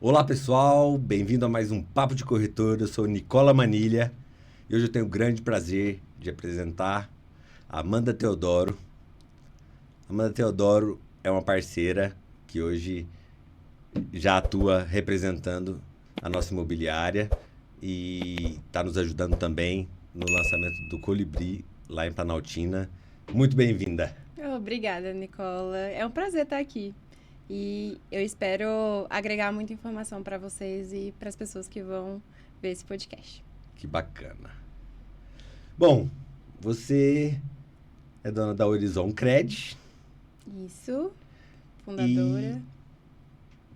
Olá pessoal, bem-vindo a mais um Papo de Corretor. Eu sou Nicola Manilha e hoje eu tenho o grande prazer de apresentar a Amanda Teodoro. Amanda Teodoro é uma parceira que hoje já atua representando a nossa imobiliária e está nos ajudando também no lançamento do Colibri lá em Planaltina. Muito bem-vinda. Obrigada, Nicola. É um prazer estar aqui. E eu espero agregar muita informação para vocês e para as pessoas que vão ver esse podcast. Que bacana. Bom, você é dona da Horizon Cred Isso, e fundadora.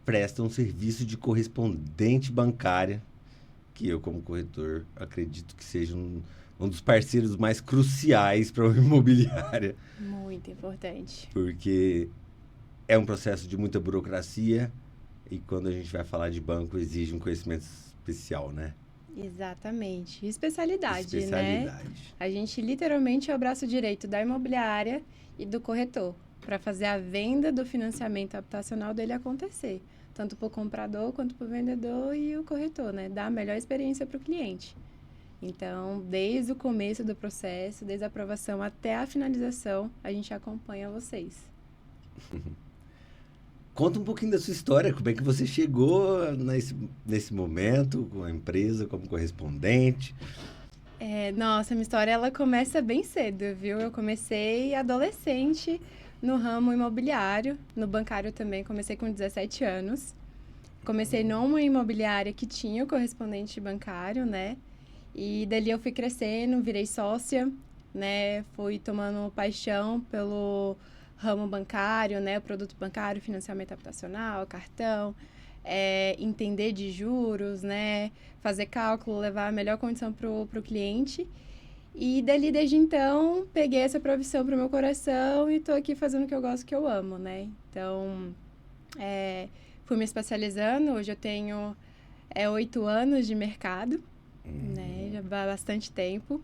presta um serviço de correspondente bancária, que eu, como corretor, acredito que seja um dos parceiros mais cruciais para uma imobiliária, Muito importante. porque é um processo de muita burocracia e quando a gente vai falar de banco exige um conhecimento especial, né? Exatamente. Especialidade, né? Especialidade. A gente literalmente é o braço direito da imobiliária e do corretor para fazer a venda do financiamento habitacional dele acontecer. Tanto para o comprador quanto para o vendedor e o corretor, né? Dar a melhor experiência para o cliente. Então, desde o começo do processo, desde a aprovação até a finalização, a gente acompanha vocês. Conta um pouquinho da sua história, como é que você chegou nesse momento com a empresa, como correspondente. Nossa, minha história ela começa bem cedo, viu? Eu comecei adolescente no ramo imobiliário, no bancário também, comecei com 17 anos. Comecei numa imobiliária que tinha o correspondente bancário, né? E dali eu fui crescendo, virei sócia, né? Fui tomando paixão pelo ramo bancário, né? O produto bancário, financiamento habitacional, cartão, entender de juros, né? Fazer cálculo, levar a melhor condição pro cliente. E dali, desde então, peguei essa profissão pro meu coração e tô aqui fazendo o que eu gosto, que eu amo, né? Então, fui me especializando. Hoje eu tenho 8 anos de mercado, né? Já há bastante tempo.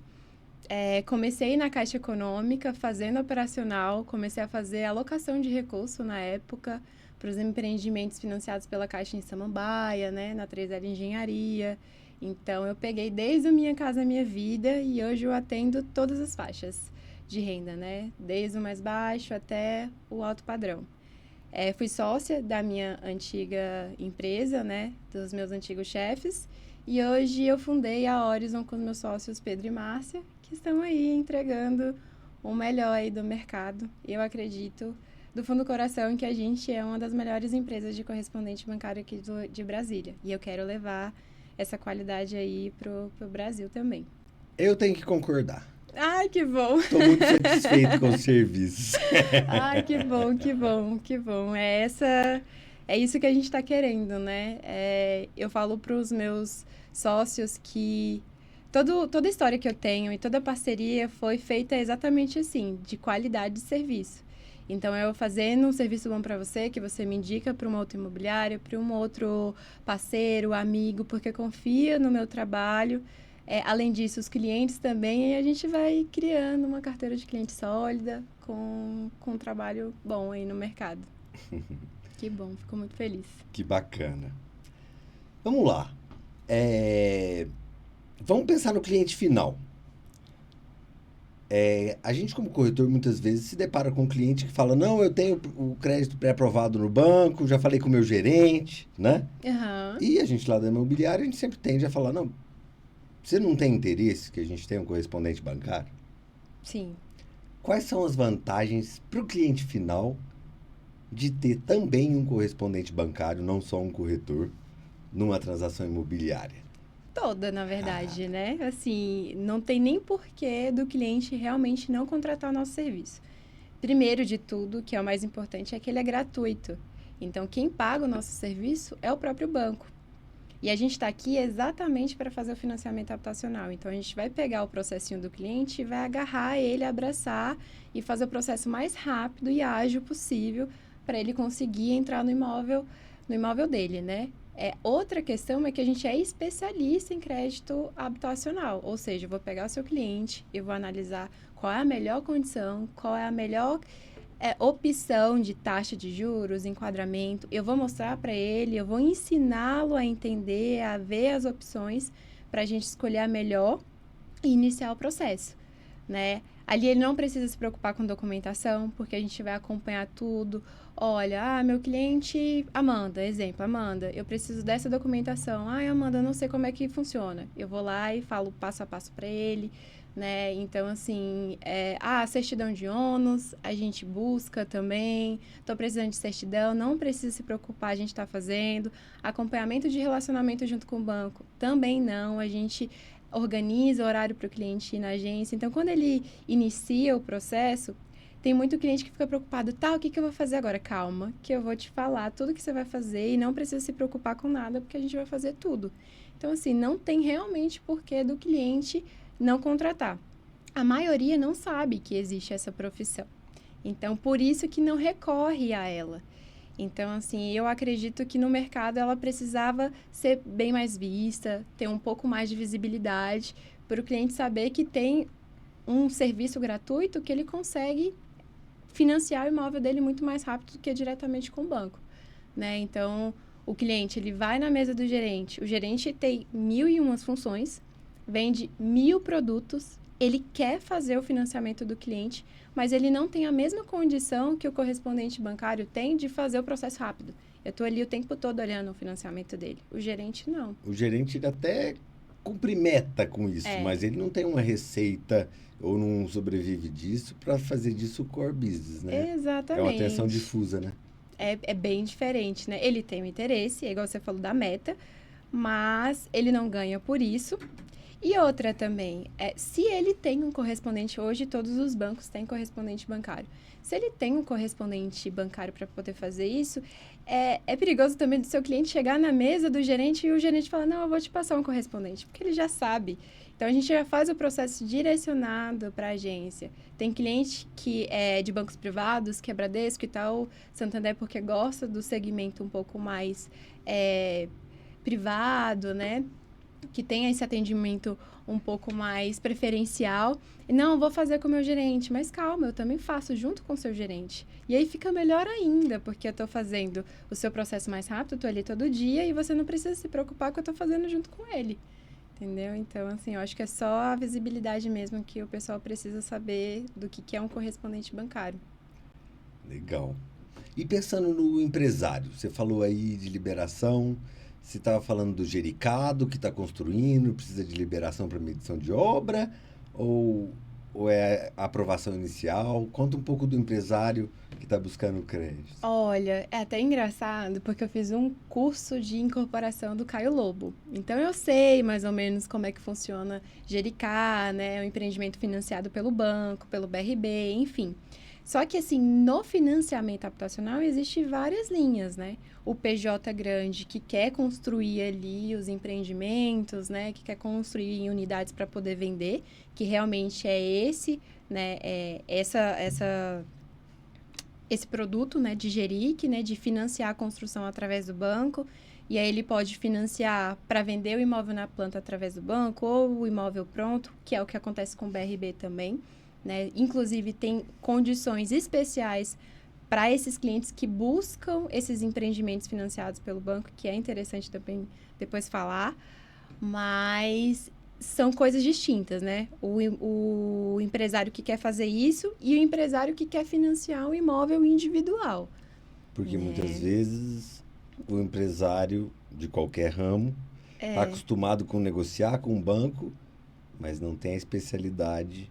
Comecei na Caixa Econômica, fazendo operacional, comecei a fazer alocação de recurso na época para os empreendimentos financiados pela Caixa em Samambaia, né? Na 3L Engenharia. Então, eu peguei desde a Minha Casa Minha Vida e hoje eu atendo todas as faixas de renda, né? Desde o mais baixo até o alto padrão. Fui sócia da minha antiga empresa, né? Dos meus antigos chefes. E hoje eu fundei a Horizon com os meus sócios Pedro e Márcia, que estão aí entregando o melhor aí do mercado. Eu acredito, do fundo do coração, que a gente é uma das melhores empresas de correspondente bancário aqui de Brasília. E eu quero levar essa qualidade aí pro Brasil também. Eu tenho que concordar. Ai, que bom! Estou muito satisfeito com os serviços. Ai, que bom, que bom, que bom. É isso que a gente está querendo, né? Eu falo para os meus sócios que toda a história que eu tenho e toda a parceria foi feita exatamente assim, de qualidade de serviço. Então, eu fazendo um serviço bom para você, que você me indica para uma outra imobiliária, para um outro parceiro, amigo, porque confia no meu trabalho. Além disso, os clientes também, e a gente vai criando uma carteira de cliente sólida com um trabalho bom aí no mercado. Que bom, fico muito feliz. Que bacana. Vamos lá. Vamos pensar no cliente final. A gente, como corretor, muitas vezes se depara com um cliente que fala: não, eu tenho o crédito pré-aprovado no banco, já falei com o meu gerente, né? Aham. E a gente lá da imobiliária, a gente sempre tende a falar: não, você não tem interesse que a gente tenha um correspondente bancário? Sim. Quais são as vantagens para o cliente final de ter também um correspondente bancário, não só um corretor, numa transação imobiliária? Toda, na verdade, né? Assim, não tem nem porquê do cliente realmente não contratar o nosso serviço. Primeiro de tudo, que é o mais importante, é que ele é gratuito. Então, quem paga o nosso serviço é o próprio banco. E a gente está aqui exatamente para fazer o financiamento habitacional. Então, a gente vai pegar o processinho do cliente e vai agarrar ele, abraçar e fazer o processo mais rápido e ágil possível para ele conseguir entrar no imóvel dele, né? Outra questão é que a gente é especialista em crédito habitacional, ou seja, eu vou pegar o seu cliente e vou analisar qual é a melhor condição, qual é a melhor opção de taxa de juros, enquadramento, eu vou mostrar para ele, eu vou ensiná-lo a entender, a ver as opções para a gente escolher a melhor e iniciar o processo, né? Ali ele não precisa se preocupar com documentação, porque a gente vai acompanhar tudo. Olha, meu cliente, Amanda, exemplo, Amanda, eu preciso dessa documentação. Amanda, eu não sei como é que funciona. Eu vou lá e falo passo a passo para ele, né? Então, assim, certidão de ônus, a gente busca também. Estou precisando de certidão, não precisa se preocupar, a gente está fazendo. Acompanhamento de relacionamento junto com o banco, também não. A gente organiza horário para o cliente ir na agência. Então, quando ele inicia o processo, tem muito cliente que fica preocupado, o que eu vou fazer agora? Calma, que eu vou te falar tudo que você vai fazer e não precisa se preocupar com nada, porque a gente vai fazer tudo. Então, assim, não tem realmente porquê do cliente não contratar. A maioria não sabe que existe essa profissão. Então, por isso que não recorre a ela. Então, assim, eu acredito que no mercado ela precisava ser bem mais vista, ter um pouco mais de visibilidade, para o cliente saber que tem um serviço gratuito que ele consegue financiar o imóvel dele muito mais rápido do que diretamente com o banco, né? Então, o cliente, ele vai na mesa do gerente, o gerente tem 1.001 funções, vende 1.000 produtos, ele quer fazer o financiamento do cliente, mas ele não tem a mesma condição que o correspondente bancário tem de fazer o processo rápido. Eu estou ali o tempo todo olhando o financiamento dele. O gerente, não. O gerente ele até cumpre meta com isso, mas ele não tem uma receita ou não sobrevive disso para fazer disso core business, né? Exatamente. É uma atenção difusa, né? É bem diferente, né? Ele tem um interesse, é igual você falou da meta, mas ele não ganha por isso. E outra também, se ele tem um correspondente, hoje todos os bancos têm correspondente bancário. Se ele tem um correspondente bancário para poder fazer isso, é perigoso também do seu cliente chegar na mesa do gerente e o gerente falar, não, eu vou te passar um correspondente, porque ele já sabe. Então, a gente já faz o processo direcionado para a agência. Tem cliente que é de bancos privados, que é Bradesco e tal, Santander, porque gosta do segmento um pouco mais privado, né? Que tem esse atendimento um pouco mais preferencial. Não, eu vou fazer com o meu gerente, mas calma, eu também faço junto com o seu gerente. E aí fica melhor ainda, porque eu estou fazendo o seu processo mais rápido, estou ali todo dia e você não precisa se preocupar que eu estou fazendo junto com ele. Entendeu? Então, assim, eu acho que é só a visibilidade mesmo que o pessoal precisa saber do que é um correspondente bancário. Legal. E pensando no empresário, você falou aí de liberação, você estava falando do gericado que está construindo, precisa de liberação para medição de obra ou é a aprovação inicial? Conta um pouco do empresário que está buscando crédito. Olha, é até engraçado porque eu fiz um curso de incorporação do Caio Lobo. Então, eu sei mais ou menos como é que funciona Gericá, né? O empreendimento financiado pelo banco, pelo BRB, enfim. Só que, assim, no financiamento habitacional existem várias linhas, né? O PJ grande que quer construir ali os empreendimentos, né? Que quer construir em unidades para poder vender, que realmente é esse, né? Esse produto, né? De GERIC, né? De financiar a construção através do banco. E aí ele pode financiar para vender o imóvel na planta através do banco ou o imóvel pronto, que é o que acontece com o BRB também. Né? Inclusive, tem condições especiais para esses clientes que buscam esses empreendimentos financiados pelo banco, que é interessante também depois falar, mas são coisas distintas, né? O empresário que quer fazer isso e o empresário que quer financiar um imóvel individual. Porque muitas vezes o empresário de qualquer ramo está acostumado com negociar com o banco, mas não tem a especialidade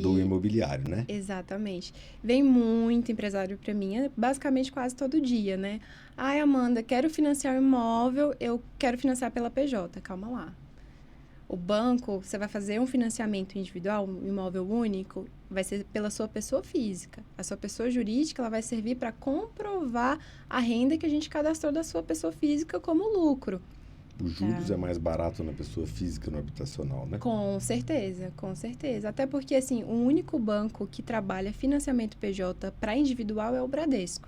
do imobiliário, né? Exatamente. Vem muito empresário para mim, basicamente quase todo dia, né? Amanda, quero financiar um imóvel, eu quero financiar pela PJ. Calma lá. O banco, você vai fazer um financiamento individual, um imóvel único, vai ser pela sua pessoa física. A sua pessoa jurídica, ela vai servir para comprovar a renda que a gente cadastrou da sua pessoa física como lucro. Os juros é mais barato na pessoa física no habitacional, né? Com certeza, com certeza. Até porque, assim, o único banco que trabalha financiamento PJ para individual é o Bradesco.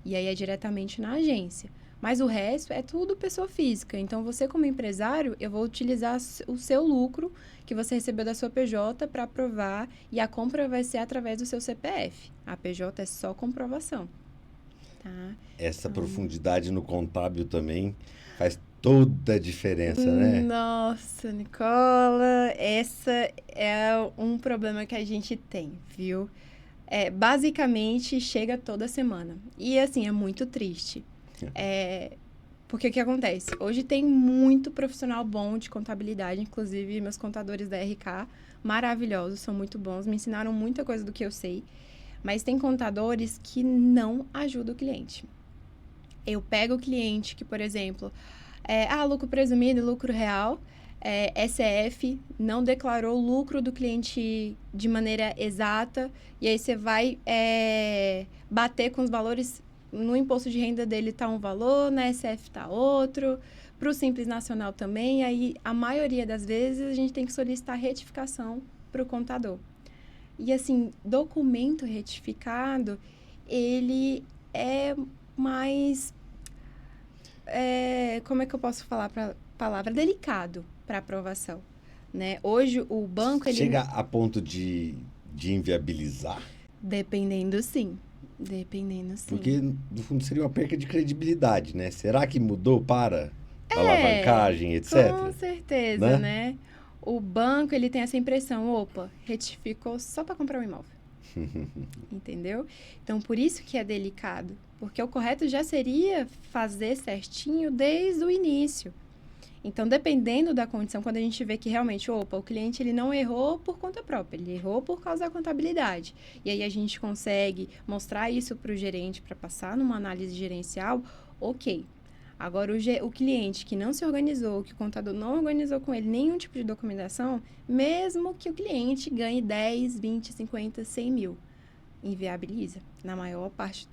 E aí é diretamente na agência. Mas o resto é tudo pessoa física. Então, você como empresário, eu vou utilizar o seu lucro que você recebeu da sua PJ para aprovar e a compra vai ser através do seu CPF. A PJ é só comprovação, tá? Essa profundidade no contábil também faz toda a diferença, né? Nossa, Nicola, essa é um problema que a gente tem, viu? Basicamente, chega toda semana. E, assim, é muito triste. Porque o que acontece? Hoje tem muito profissional bom de contabilidade, inclusive meus contadores da RK, maravilhosos, são muito bons, me ensinaram muita coisa do que eu sei, mas tem contadores que não ajudam o cliente. Eu pego o cliente que, por exemplo, lucro presumido, lucro real, SF, não declarou o lucro do cliente de maneira exata, e aí você vai bater com os valores. No imposto de renda dele está um valor, na SF está outro, para o Simples Nacional também, aí a maioria das vezes a gente tem que solicitar retificação para o contador. E assim, documento retificado, ele é mais, como é que eu posso falar a palavra? Delicado para aprovação, né? Hoje o banco... Chega a ponto de inviabilizar? Dependendo, sim. Porque, no fundo, seria uma perca de credibilidade, né? Será que mudou para alavancagem, etc? Com certeza, né? O banco, ele tem essa impressão, opa, retificou só para comprar um imóvel. Entendeu? Então, por isso que é delicado. Porque o correto já seria fazer certinho desde o início. Então, dependendo da condição, quando a gente vê que realmente, o cliente ele não errou por conta própria, ele errou por causa da contabilidade. E aí a gente consegue mostrar isso para o gerente, para passar numa análise gerencial, ok. Agora, o cliente que não se organizou, que o contador não organizou com ele nenhum tipo de documentação, mesmo que o cliente ganhe 10, 20, 50, 100 mil, inviabiliza na maior parte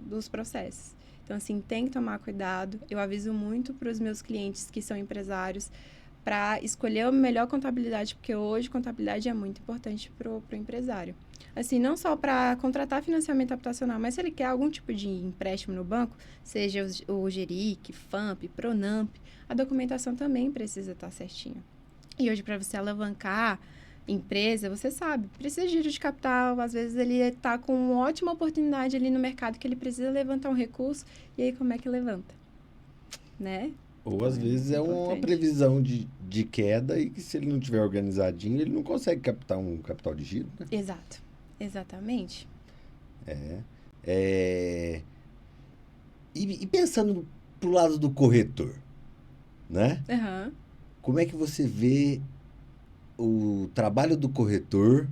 dos processos. Então, assim, tem que tomar cuidado. Eu aviso muito para os meus clientes que são empresários para escolher a melhor contabilidade, porque hoje contabilidade é muito importante para o empresário. Assim, não só para contratar financiamento habitacional, mas se ele quer algum tipo de empréstimo no banco, seja o Geric, FAMP, Pronamp, a documentação também precisa estar certinha. E hoje, para você alavancar empresa, você sabe, precisa de giro de capital, às vezes ele está com uma ótima oportunidade ali no mercado que ele precisa levantar um recurso, e aí como é que levanta? Né? Ou às vezes é uma previsão de queda e que se ele não tiver organizadinho, ele não consegue captar um capital de giro, né? Exato, exatamente. E pensando pro lado do corretor, né? Uhum. Como é que você vê o trabalho do corretor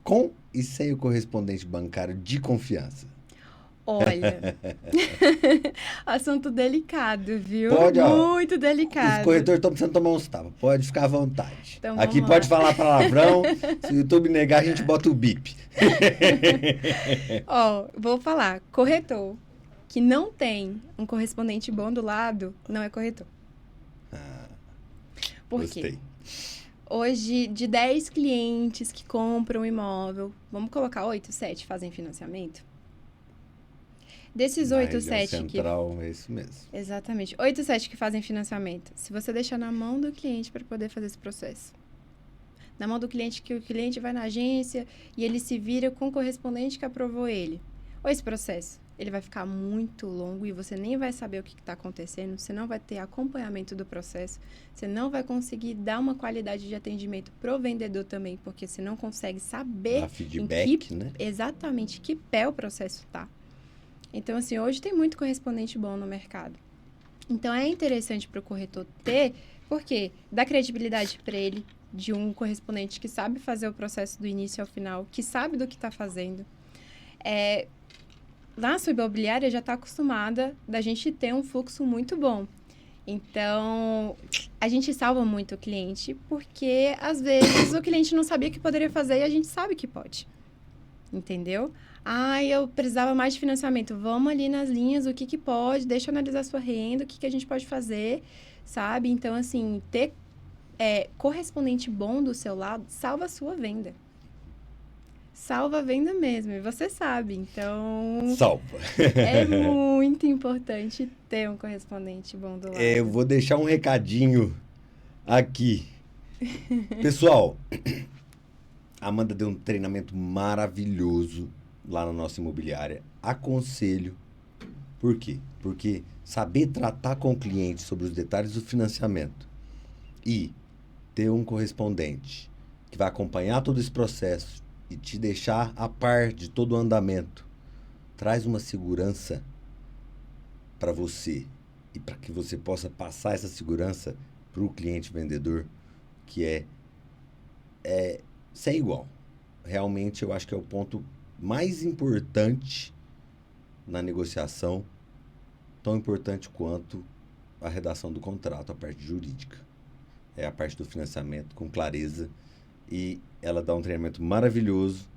com e sem o correspondente bancário de confiança? Olha, assunto delicado, viu? Pode, muito delicado. Os corretores estão precisando tomar uns tapas. Pode ficar à vontade. Então, aqui pode falar palavrão. Se o YouTube negar, a gente bota o bip. Vou falar. Corretor que não tem um correspondente bom do lado, não é corretor. Por Gostei. quê? Hoje, de 10 clientes que compram um imóvel, vamos colocar 8, 7 fazem financiamento? Desses 8, 7 que... É isso mesmo. Exatamente. 8, 7 que fazem financiamento. Se você deixar na mão do cliente para poder fazer esse processo. Na mão do cliente, que o cliente vai na agência e ele se vira com o correspondente que aprovou ele. Ou esse processo, ele vai ficar muito longo e você nem vai saber o que está acontecendo, você não vai ter acompanhamento do processo, você não vai conseguir dar uma qualidade de atendimento pro vendedor também, porque você não consegue saber feedback, né? Exatamente que pé o processo tá. Então, assim, hoje tem muito correspondente bom no mercado. Então, é interessante para o corretor ter, porque dá credibilidade para ele de um correspondente que sabe fazer o processo do início ao final, que sabe do que está fazendo. Na sua imobiliária já está acostumada da gente ter um fluxo muito bom. Então, a gente salva muito o cliente, porque às vezes o cliente não sabia que poderia fazer e a gente sabe que pode. Entendeu? Eu precisava mais de financiamento. Vamos ali nas linhas, o que pode, deixa eu analisar a sua renda, o que a gente pode fazer, sabe? Então, assim, ter correspondente bom do seu lado salva a sua venda. salva a venda mesmo, e você sabe. Então, Salva. é muito importante ter um correspondente bom do lado. Eu vou deixar um recadinho aqui. Pessoal, a Amanda deu um treinamento maravilhoso lá na nossa imobiliária. Aconselho. Por quê? Porque saber tratar com o cliente sobre os detalhes do financiamento e ter um correspondente que vai acompanhar todo esse processo e te deixar a par de todo o andamento, traz uma segurança para você e para que você possa passar essa segurança para o cliente vendedor, que é sem igual. Realmente, eu acho que é o ponto mais importante na negociação, tão importante quanto a redação do contrato, a parte jurídica. É a parte do financiamento com clareza, e ela dá um treinamento maravilhoso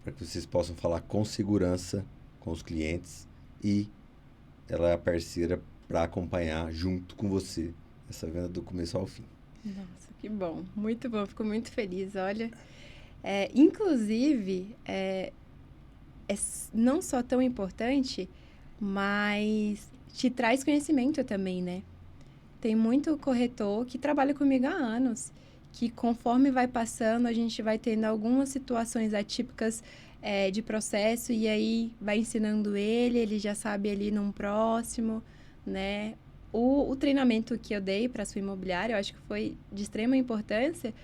para que vocês possam falar com segurança com os clientes, e ela é a parceira para acompanhar junto com você essa venda do começo ao fim. Nossa, que bom. Muito bom. Fico muito feliz. Olha, inclusive, não só tão importante, mas te traz conhecimento também, né? Tem muito corretor que trabalha comigo há anos, que conforme vai passando, a gente vai tendo algumas situações atípicas de processo, e aí vai ensinando ele já sabe ali num próximo, né? O treinamento que eu dei para a sua imobiliária, eu acho que foi de extrema importância,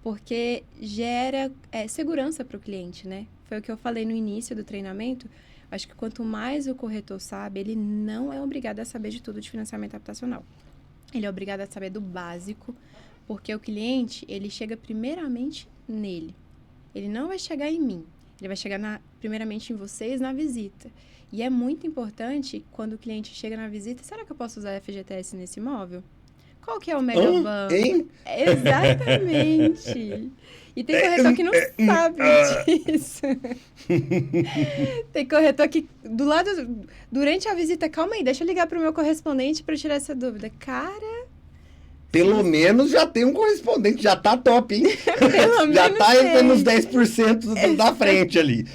porque gera segurança para o cliente, né? Foi o que eu falei no início do treinamento. Acho que quanto mais o corretor sabe, ele não é obrigado a saber de tudo de financiamento habitacional. Ele é obrigado a saber do básico, porque o cliente, ele chega primeiramente nele. Ele não vai chegar em mim. Ele vai chegar primeiramente em vocês na visita. E é muito importante, quando o cliente chega na visita, será que eu posso usar FGTS nesse imóvel? Qual que é o melhor banco? Hein? Exatamente. E tem corretor que não sabe disso. Tem corretor que, durante a visita, calma aí, deixa eu ligar para o meu correspondente para tirar essa dúvida. Cara... Pelo menos já tem um correspondente, já tá top, hein? Já tá nos 10% da frente ali.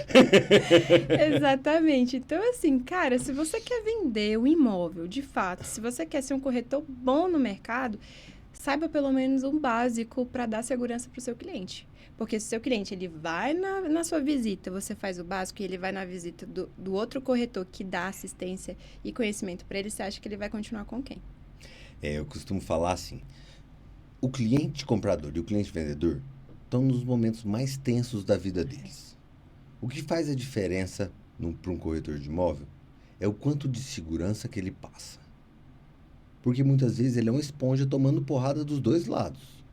Exatamente. Então, assim, cara, se você quer vender um imóvel, de fato, se você quer ser um corretor bom no mercado, saiba pelo menos um básico para dar segurança para o seu cliente. Porque se o seu cliente ele vai na sua visita, você faz o básico, e ele vai na visita do outro corretor que dá assistência e conhecimento para ele, você acha que ele vai continuar com quem? Eu costumo falar assim, o cliente comprador e o cliente vendedor estão nos momentos mais tensos da vida deles. O que faz a diferença para um corretor de imóvel é o quanto de segurança que ele passa. Porque muitas vezes ele é uma esponja tomando porrada dos dois lados.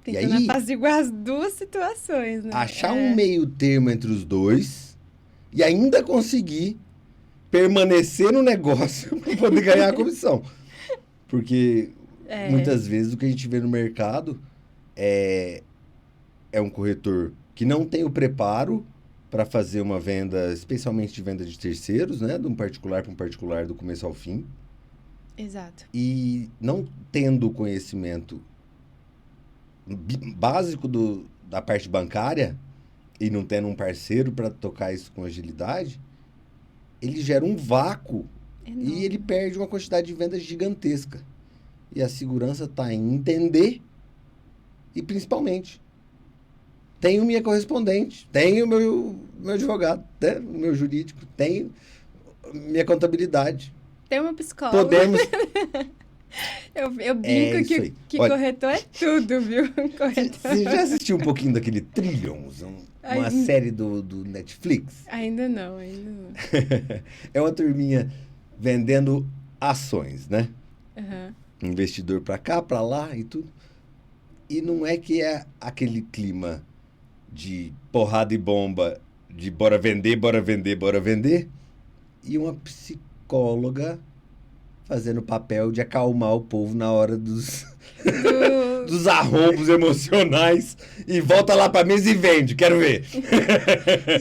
Tentando apaziguar as duas situações, né? Achar um meio termo entre os dois e ainda conseguir permanecer no negócio para poder ganhar a comissão. Porque muitas vezes o que a gente vê no mercado é um corretor que não tem o preparo para fazer uma venda, especialmente de venda de terceiros, né? De um particular para um particular do começo ao fim. Exato. E não tendo o conhecimento básico da parte bancária e não tendo um parceiro para tocar isso com agilidade, ele gera um vácuo. Enorme. E ele perde uma quantidade de vendas gigantesca. E a segurança está em entender e, principalmente, tenho minha correspondente, tenho meu advogado, né? O meu jurídico, tenho minha contabilidade. Tem uma psicóloga. Podemos... Eu brinco que olha, corretor é tudo, viu? Você já assistiu um pouquinho daquele Trillions? Uma série do Netflix? Ainda não. É uma turminha vendendo ações, né? Uhum. Investidor pra cá, pra lá e tudo. E não é que é aquele clima de porrada e bomba, de bora vender, bora vender, bora vender. E uma psicóloga fazendo papel de acalmar o povo na hora dos arrombos emocionais. E volta lá pra mesa e vende, quero ver.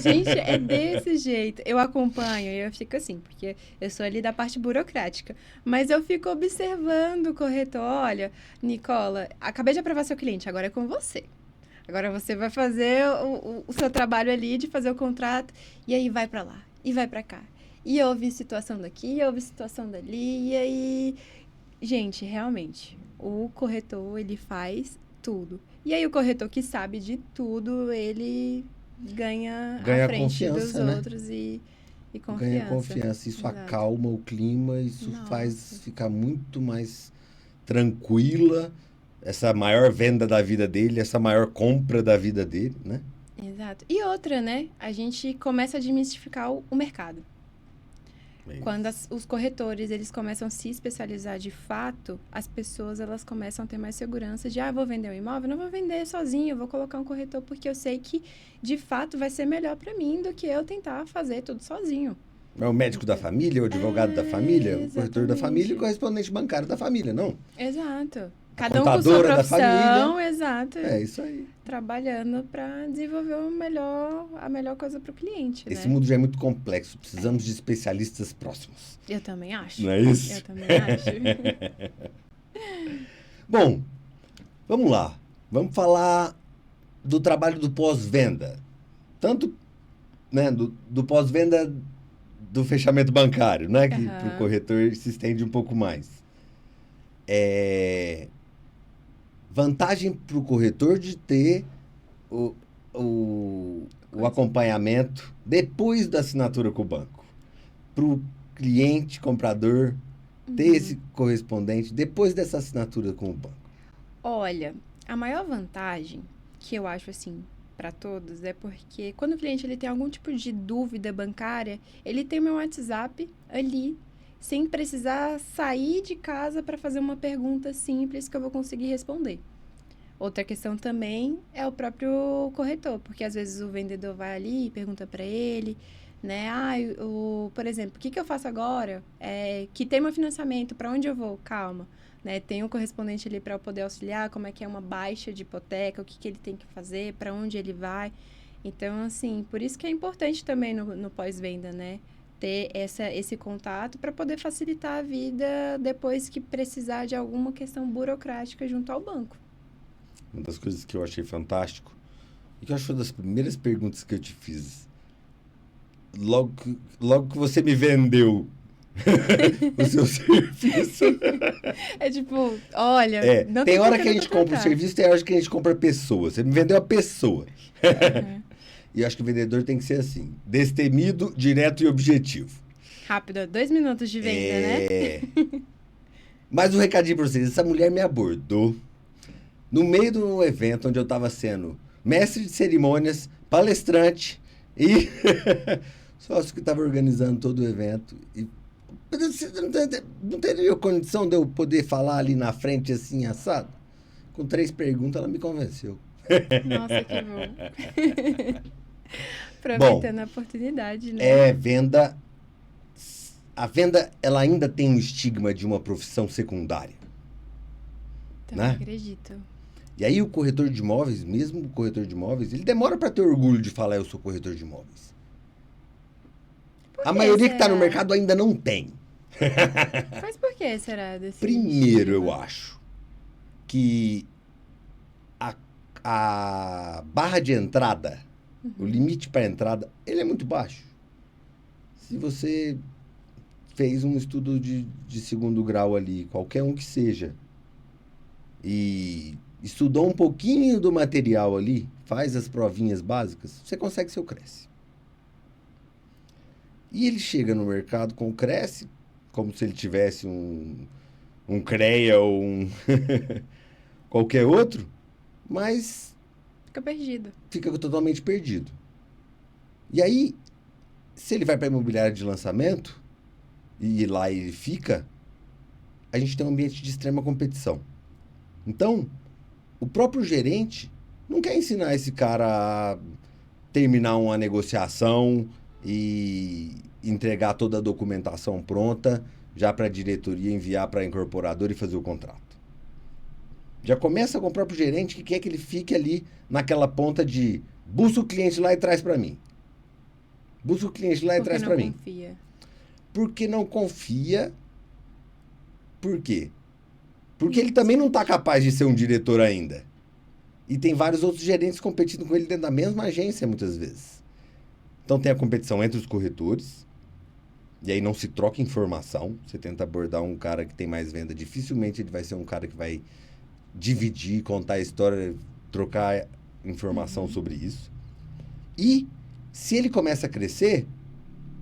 Gente, é desse jeito. Eu acompanho e eu fico assim, porque eu sou ali da parte burocrática. Mas eu fico observando o corretor. Olha, Nicola, acabei de aprovar seu cliente, agora é com você. Agora você vai fazer o seu trabalho ali de fazer o contrato, e aí vai pra lá, e vai pra cá. E houve situação daqui, e houve situação dali, e aí... Gente, realmente, o corretor, ele faz tudo. E aí o corretor que sabe de tudo, ele ganha à Ganha frente dos confiança, né? outros e Ganha confiança. confiança. Isso Exato. acalma o clima, isso Nossa. faz ficar muito mais tranquila essa maior venda da vida dele, essa maior compra da vida dele, né? Exato. E outra, né? A gente começa a desmistificar o mercado. É Quando isso. os corretores, eles começam a se especializar de fato, as pessoas, elas começam a ter mais segurança de, vou vender um imóvel, não vou vender sozinho, eu vou colocar um corretor porque eu sei que, de fato, vai ser melhor para mim do que eu tentar fazer tudo sozinho. É o médico da Então, família, o advogado da família, o corretor da família e o exatamente. correspondente bancário da família, não. Exato. A Cada um com sua contadora da família. profissão, exato, É isso aí. trabalhando para desenvolver a melhor coisa para o cliente, Esse né? mundo já é muito complexo. Precisamos de especialistas próximos. Eu também acho. Não é isso? Eu também acho. Bom, vamos lá. Vamos falar do trabalho do pós-venda. Tanto, né, do pós-venda do fechamento bancário, né? Que para o Aham. corretor se estende um pouco mais. Vantagem para o corretor de ter o, o acompanhamento depois da assinatura com o banco. Para o cliente, comprador, ter esse correspondente depois dessa assinatura com o banco. Olha, a maior vantagem que eu acho assim para todos é porque quando o cliente ele tem algum tipo de dúvida bancária, ele tem o meu WhatsApp ali, sem precisar sair de casa para fazer uma pergunta simples que eu vou conseguir responder. Outra questão também é o próprio corretor, porque às vezes o vendedor vai ali e pergunta para ele, né? Por exemplo, o que eu faço agora? Que tem meu financiamento, para onde eu vou? Calma, né? Tem um correspondente ali para eu poder auxiliar, como é que é uma baixa de hipoteca, o que ele tem que fazer, para onde ele vai. Então, assim, por isso que é importante também no pós-venda, né? Ter esse contato para poder facilitar a vida depois que precisar de alguma questão burocrática junto ao banco. Uma das coisas que eu achei fantástico e que eu acho que foi uma das primeiras perguntas que eu te fiz. Logo que você me vendeu o seu serviço. É tipo, olha, não Tem tem por hora que que a não gente compra o contratar. serviço, tem hora que a gente compra a pessoa. Você me vendeu a pessoa. Uhum. E eu acho que o vendedor tem que ser assim: destemido, direto e objetivo. Rápido, 2 minutos de venda, né? Mas um recadinho pra vocês: essa mulher me abordou no meio de um evento onde eu estava sendo mestre de cerimônias, palestrante e sócio que estava organizando todo o evento. E não teria condição de eu poder falar ali na frente assim, assado? Com 3 perguntas, ela me convenceu. Nossa, que bom. Bom, Aproveitando a oportunidade, né? venda. A venda, ela ainda tem um estigma de uma profissão secundária, Também né? acredito. E aí o corretor de imóveis, mesmo o corretor de imóveis, ele demora para ter orgulho de falar eu sou corretor de imóveis. Por A que maioria que está no será? mercado ainda não tem. Mas por que será desse Primeiro, eu estigma? acho que a, a barra de entrada, o limite para entrada, ele é muito baixo. Se você fez um estudo de segundo grau ali, qualquer um que seja, e estudou um pouquinho do material ali, faz as provinhas básicas, você consegue seu Cresce. E ele chega no mercado com o Cresce, como se ele tivesse um CREA ou um qualquer outro, mas Fica perdido. fica totalmente perdido. E aí, se ele vai para a imobiliária de lançamento, e lá ele fica, a gente tem um ambiente de extrema competição. Então, o próprio gerente não quer ensinar esse cara a terminar uma negociação e entregar toda a documentação pronta já para a diretoria enviar para a incorporadora e fazer o contrato. Já começa com o próprio gerente que quer que ele fique ali naquela ponta de busca o cliente lá e traz para mim. Busca o cliente lá e Porque traz não para mim. confia. Porque não confia. Por quê? Porque ele também não está capaz de ser um diretor ainda. E tem vários outros gerentes competindo com ele dentro da mesma agência, muitas vezes. Então tem a competição entre os corretores, e aí não se troca informação. Você tenta abordar um cara que tem mais venda, dificilmente ele vai ser um cara que vai dividir, contar a história, trocar informação sobre isso. E se ele começa a crescer,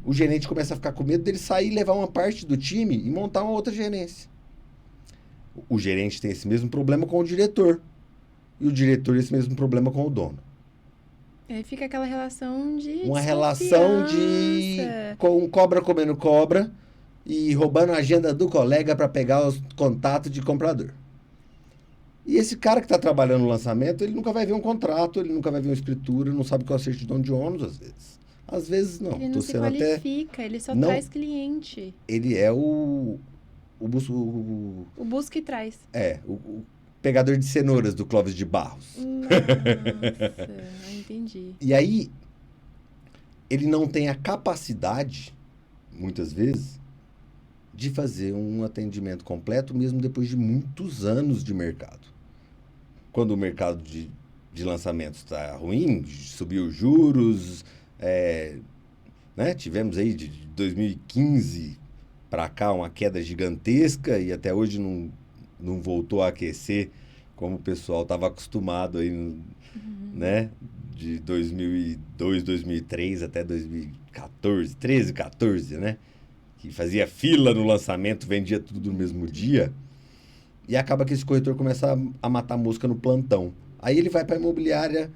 o gerente começa a ficar com medo dele sair, levar uma parte do time e montar uma outra gerência. O gerente tem esse mesmo problema com o diretor. E o diretor esse mesmo problema com o dono. Aí fica aquela relação de Uma relação de cobra comendo cobra e roubando a agenda do colega para pegar os contatos de comprador. E esse cara que está trabalhando no lançamento, ele nunca vai ver um contrato, ele nunca vai ver uma escritura, não sabe qual é a certidão de ônus, às vezes. Às vezes não. Ele não se qualifica, ele só traz cliente. Ele é o busca e traz. O pegador de cenouras do Clóvis de Barros. Nossa, entendi. E aí, ele não tem a capacidade, muitas vezes, de fazer um atendimento completo, mesmo depois de muitos anos de mercado. Quando o mercado de lançamentos está ruim, subiu os juros, né? Tivemos aí de 2015 para cá uma queda gigantesca e até hoje não voltou a aquecer como o pessoal estava acostumado aí, né? De 2002, 2003 até 2014, 13, 14, né? Que fazia fila no lançamento, vendia tudo no mesmo dia. E acaba que esse corretor começa a matar mosca no plantão. Aí ele vai para a imobiliária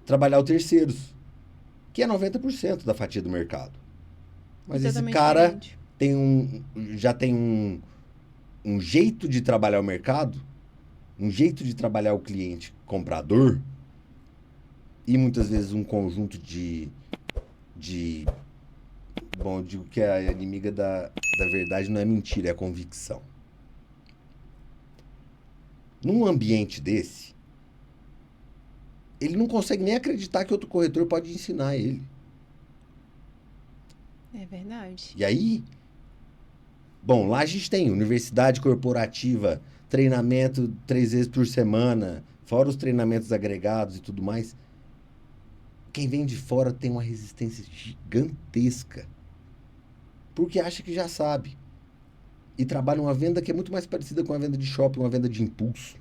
trabalhar os terceiros, que é 90% da fatia do mercado. Mas esse cara já tem um jeito de trabalhar o mercado, um jeito de trabalhar o cliente comprador e muitas vezes um conjunto bom, eu digo que a inimiga da verdade não é mentira, é a convicção. Num ambiente desse, ele não consegue nem acreditar que outro corretor pode ensinar ele. É verdade. E aí, bom, lá a gente tem universidade corporativa, treinamento 3 vezes por semana, fora os treinamentos agregados e tudo mais. Quem vem de fora tem uma resistência gigantesca, porque acha que já sabe. E trabalha uma venda que é muito mais parecida com uma venda de shopping, uma venda de impulso.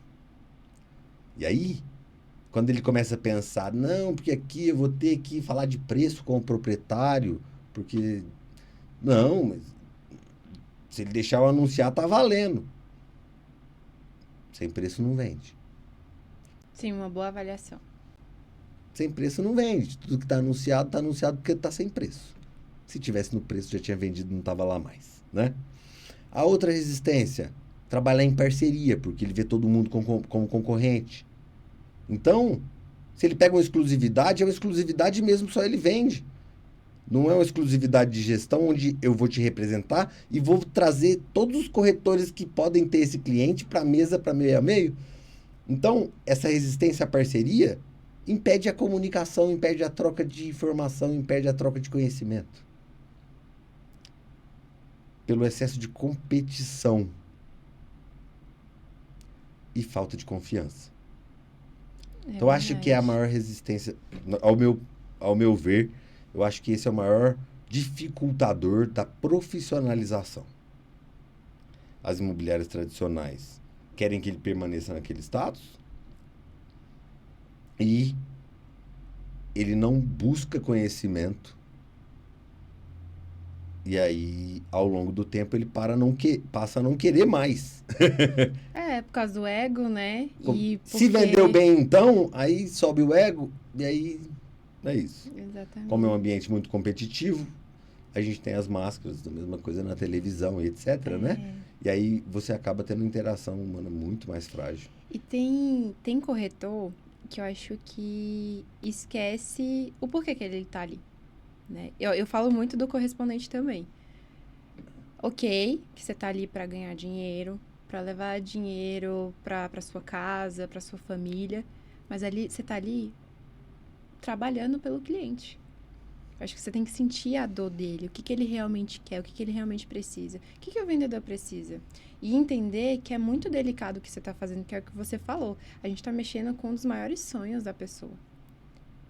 E aí, quando ele começa a pensar, não, porque aqui eu vou ter que falar de preço com o proprietário, porque... Não, mas se ele deixar eu anunciar, tá valendo. Sem preço não vende. Sim, uma boa avaliação. Sem preço não vende. Tudo que tá anunciado porque tá sem preço. Se tivesse no preço, já tinha vendido, não tava lá mais, né? A outra resistência, trabalhar em parceria, porque ele vê todo mundo como concorrente. Então, se ele pega uma exclusividade, é uma exclusividade mesmo, só ele vende. Não é uma exclusividade de gestão onde eu vou te representar e vou trazer todos os corretores que podem ter esse cliente para a mesa, para meio a meio. Então, essa resistência à parceria impede a comunicação, impede a troca de informação, impede a troca de conhecimento. Pelo excesso de competição e falta de confiança. Então, eu acho que é a maior resistência, ao meu ver, eu acho que esse é o maior dificultador da profissionalização. As imobiliárias tradicionais querem que ele permaneça naquele status e ele não busca conhecimento. E aí, ao longo do tempo, ele passa a não querer mais. Por causa do ego, né? Se vendeu bem, então, aí sobe o ego e aí é isso. Exatamente. Como é um ambiente muito competitivo, a gente tem as máscaras, a mesma coisa na televisão e etc, né? E aí você acaba tendo interação humana muito mais frágil. E tem corretor que eu acho que esquece o porquê que ele tá ali, né? Eu falo muito do correspondente também. Ok, que você tá ali para ganhar dinheiro, para levar dinheiro para sua casa, para sua família, mas ali você tá ali trabalhando pelo cliente. Eu acho que você tem que sentir a dor dele, o que, que ele realmente quer, o que, que ele realmente precisa, o que, que o vendedor precisa. E entender que é muito delicado o que você está fazendo, que é o que você falou. A gente está mexendo com um dos maiores sonhos da pessoa.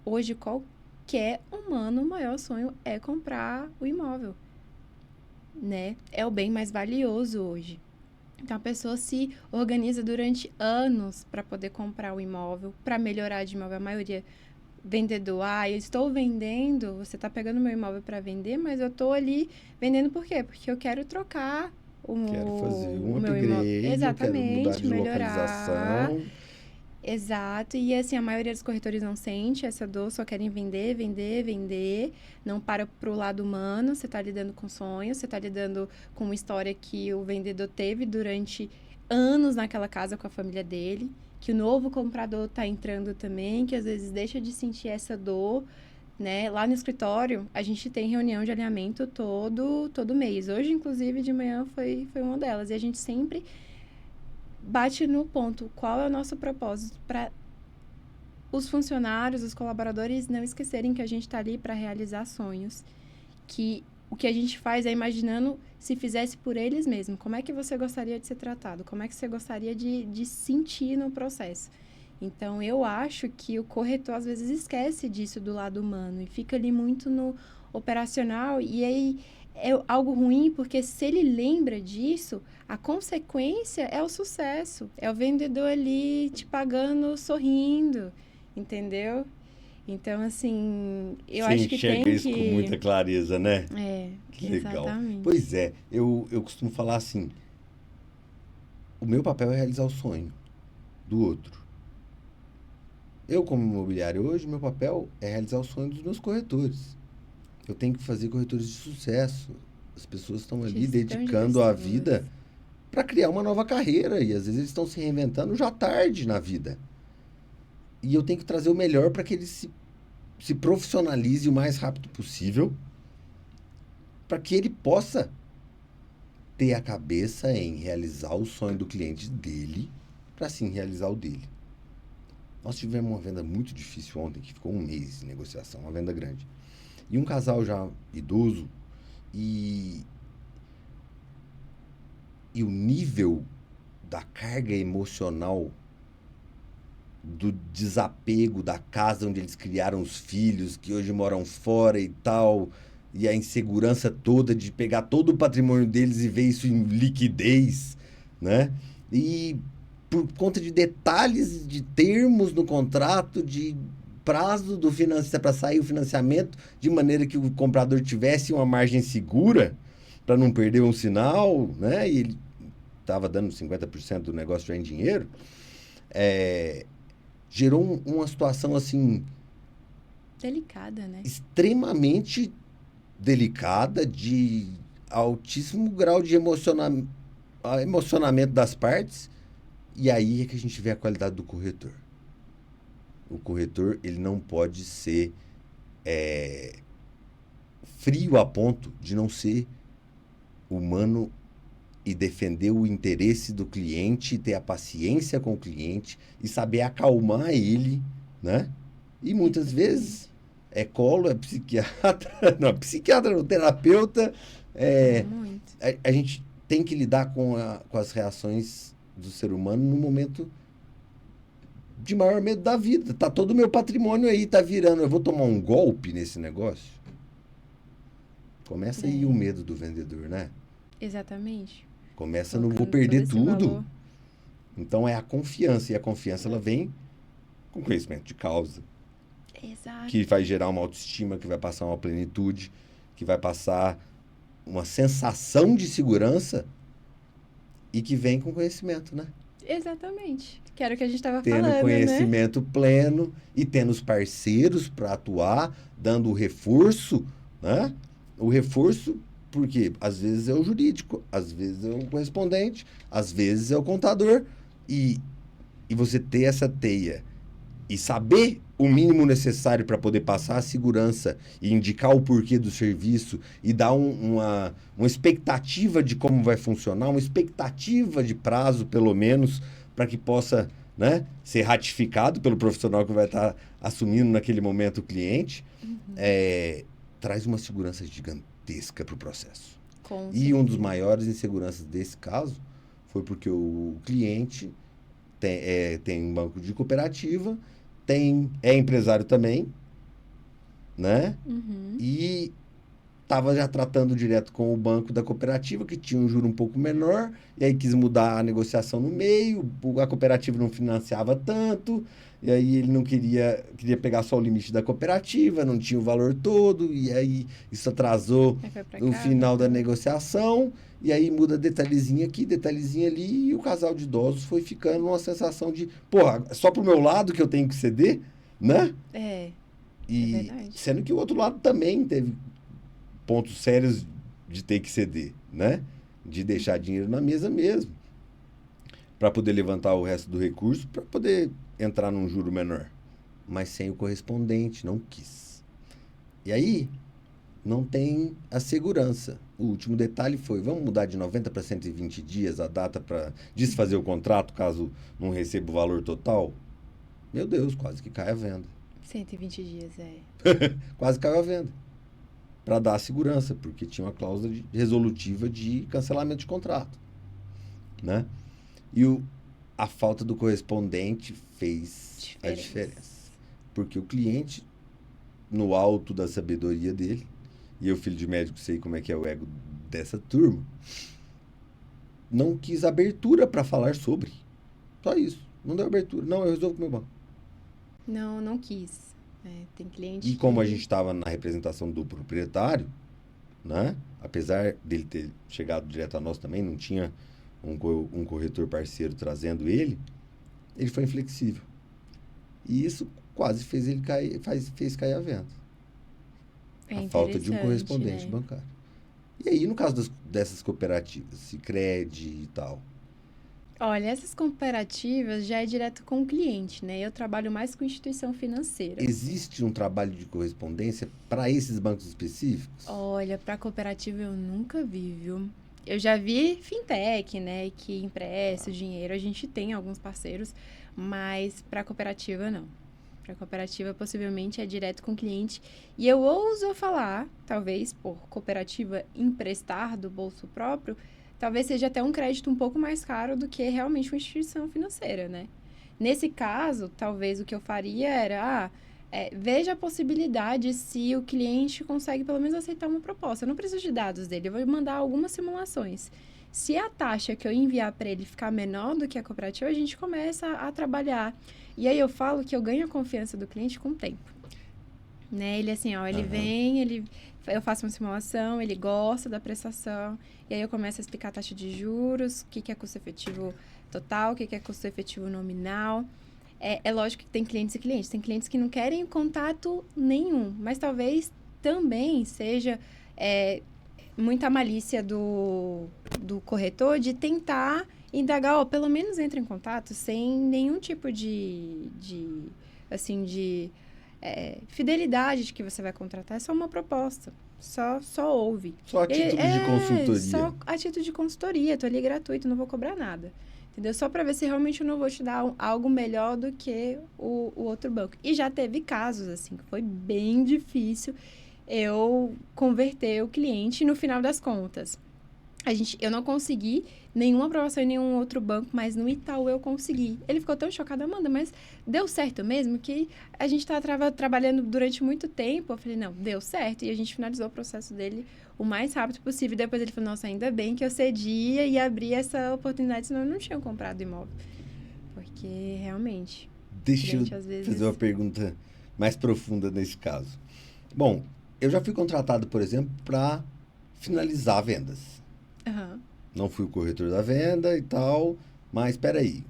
Hoje, qualquer humano, o maior sonho é comprar o imóvel, né? É o bem mais valioso hoje. Então, a pessoa se organiza durante anos para poder comprar o imóvel, para melhorar de imóvel. A maioria vendedor, eu estou vendendo, você está pegando meu imóvel para vender, mas eu estou ali vendendo por quê? Porque eu quero trocar Quero fazer um o meu imóvel. upgrade, eu quero mudar Exatamente, de melhorar. localização. Exato, e assim, a maioria dos corretores não sente essa dor, só querem vender, vender, vender, não para pro lado humano, você está lidando com sonhos, você está lidando com uma história que o vendedor teve durante anos naquela casa com a família dele, que o novo comprador está entrando também, que às vezes deixa de sentir essa dor, né? Lá no escritório, a gente tem reunião de alinhamento todo mês. Hoje, inclusive, de manhã foi uma delas, e a gente sempre bate no ponto, qual é o nosso propósito para os funcionários, os colaboradores não esquecerem que a gente está ali para realizar sonhos, que o que a gente faz é imaginando se fizesse por eles mesmos, como é que você gostaria de ser tratado, como é que você gostaria de sentir no processo. Então, eu acho que o corretor às vezes esquece disso do lado humano e fica ali muito no operacional, e aí é algo ruim, porque se ele lembra disso, a consequência é o sucesso. É o vendedor ali te pagando, sorrindo, entendeu? Então, assim, eu Você acho que enxerga tem isso com muita que... clareza, né? É, Que legal. exatamente. Pois é, eu costumo falar assim, o meu papel é realizar o sonho do outro. Eu, como imobiliário hoje, meu papel é realizar o sonho dos meus corretores. Eu tenho que fazer corretores de sucesso. As pessoas estão ali Gestão de dedicando a pessoas. vida para criar uma nova carreira. E às vezes eles estão se reinventando já tarde na vida. E eu tenho que trazer o melhor para que eles se profissionalize o mais rápido possível, para que ele possa ter a cabeça em realizar o sonho do cliente dele, para assim realizar o dele. Nós tivemos uma venda muito difícil ontem, que ficou um mês em negociação, uma venda grande. E um casal já idoso, e o nível da carga emocional, do desapego da casa onde eles criaram os filhos, que hoje moram fora e tal, e a insegurança toda de pegar todo o patrimônio deles e ver isso em liquidez, né? E por conta de detalhes, de termos no contrato, de prazo do financiamento para sair o financiamento, de maneira que o comprador tivesse uma margem segura para não perder um sinal, né? E ele estava dando 50% do negócio já em dinheiro. Gerou uma situação assim Delicada, né? extremamente delicada, de altíssimo grau de emocionamento das partes. E aí é que a gente vê a qualidade do corretor. O corretor, ele não pode ser frio a ponto de não ser humano e defender o interesse do cliente, ter a paciência com o cliente e saber acalmar ele, né? E muitas vezes é colo, é psiquiatra, não, terapeuta. Muito. A gente tem que lidar com as reações do ser humano no momento de maior medo da vida. Tá todo o meu patrimônio aí, tá virando. Eu vou tomar um golpe nesse negócio? Começa aí o medo do vendedor, né? Exatamente. Começa no vou perder todo esse tudo. valor. Então é a confiança. E a confiança ela vem com conhecimento de causa. Exato. Que vai gerar uma autoestima, que vai passar uma plenitude, que vai passar uma sensação de segurança e que vem com conhecimento, né? Exatamente. Que era o que a gente estava Tendo falando, né? conhecimento pleno e tendo os parceiros para atuar, dando o reforço, né? O reforço, porque às vezes é o jurídico, às vezes é o correspondente, às vezes é o contador. E você ter essa teia e saber o mínimo necessário para poder passar a segurança e indicar o porquê do serviço e dar uma expectativa de como vai funcionar, uma expectativa de prazo, pelo menos, para que possa, né, ser ratificado pelo profissional que vai estar assumindo naquele momento o cliente. traz uma segurança gigantesca para o processo. Com E um dos certeza. maiores inseguranças desse caso foi porque o cliente tem um banco de cooperativa, é empresário também, né? Uhum. E estava já tratando direto com o banco da cooperativa, que tinha um juro um pouco menor, e aí quis mudar a negociação no meio, a cooperativa não financiava tanto, e aí ele não queria pegar só o limite da cooperativa, não tinha o valor todo, e aí isso atrasou Aí foi pra o casa. final da Uhum. negociação, e aí muda detalhezinho aqui, detalhezinho ali, e o casal de idosos foi ficando numa sensação de, porra, só pro meu lado que eu tenho que ceder, né? É E verdade. sendo que o outro lado também teve pontos sérios de ter que ceder, né? De deixar dinheiro na mesa mesmo, para poder levantar o resto do recurso, para poder entrar num juro menor. Mas sem o correspondente, não quis. E aí, não tem a segurança. O último detalhe foi, vamos mudar de 90 para 120 dias a data para desfazer o contrato, caso não receba o valor total? Meu Deus, quase que cai a venda. 120 dias, é. Quase caiu a venda. Para dar segurança, porque tinha uma cláusula resolutiva de cancelamento de contrato, né? E a falta do correspondente fez a Diferença. diferença. Porque o cliente, no alto da sabedoria dele, e eu, filho de médico, sei como é que é o ego dessa turma, não quis abertura para falar sobre. Só isso. Não deu abertura. Não, eu resolvo com o meu banco. Não, não quis. É, tem cliente E como a gente que... estava na representação do proprietário, né? Apesar dele ter chegado direto a nós também, não tinha um corretor parceiro trazendo ele foi inflexível. E isso quase fez ele cair, fez cair a venda. É A falta de um interessante, correspondente né? bancário. E aí, no caso dessas cooperativas, Sicredi e tal, Olha, essas comparativas já é direto com o cliente, né? Eu trabalho mais com instituição financeira. existe um trabalho de correspondência para esses bancos específicos? Olha, para cooperativa eu nunca vi, viu? Eu já vi fintech, né, que empresta o dinheiro. A gente tem alguns parceiros, mas para cooperativa não. Para cooperativa possivelmente é direto com o cliente. E eu ouso falar, talvez por cooperativa emprestar do bolso próprio, talvez seja até um crédito um pouco mais caro do que realmente uma instituição financeira, né? Nesse caso, talvez o que eu faria era, veja a possibilidade se o cliente consegue pelo menos aceitar uma proposta. Eu não preciso de dados dele, eu vou mandar algumas simulações. Se a taxa que eu enviar para ele ficar menor do que a cooperativa, a gente começa a trabalhar. E aí eu falo que eu ganho a confiança do cliente com o tempo. Né? Ele assim, ó, ele Aham. vem, eu faço uma simulação, ele gosta da prestação, e aí eu começo a explicar a taxa de juros, o que, que é custo efetivo total, o que, que é custo efetivo nominal. É lógico que tem clientes e clientes. Tem clientes que não querem contato nenhum, mas talvez também seja muita malícia do corretor de tentar indagar, ó, pelo menos entre em contato sem nenhum tipo assim, de fidelidade de que você vai contratar. É só uma proposta. Só ouve. Só a título de consultoria. Só a título de consultoria. Tô ali gratuito, não vou cobrar nada. Entendeu? Só para ver se realmente eu não vou te dar algo melhor do que o outro banco. E já teve casos, assim, que foi bem difícil eu converter o cliente no final das contas. Eu não consegui nenhuma aprovação em nenhum outro banco, mas no Itaú eu consegui. Ele ficou tão chocado, Amanda, mas deu certo mesmo que a gente estava trabalhando durante muito tempo. Eu falei, não, deu certo. E a gente finalizou o processo dele o mais rápido possível. Depois ele falou, nossa, ainda bem que eu cedia e abri essa oportunidade, senão eu não tinha comprado imóvel. Porque, realmente, o Deixa eu cliente às fazer vezes... uma pergunta mais profunda nesse caso. Bom, eu já fui contratado, por exemplo, para finalizar vendas. Aham. Não fui o corretor da venda e tal, mas espera aí,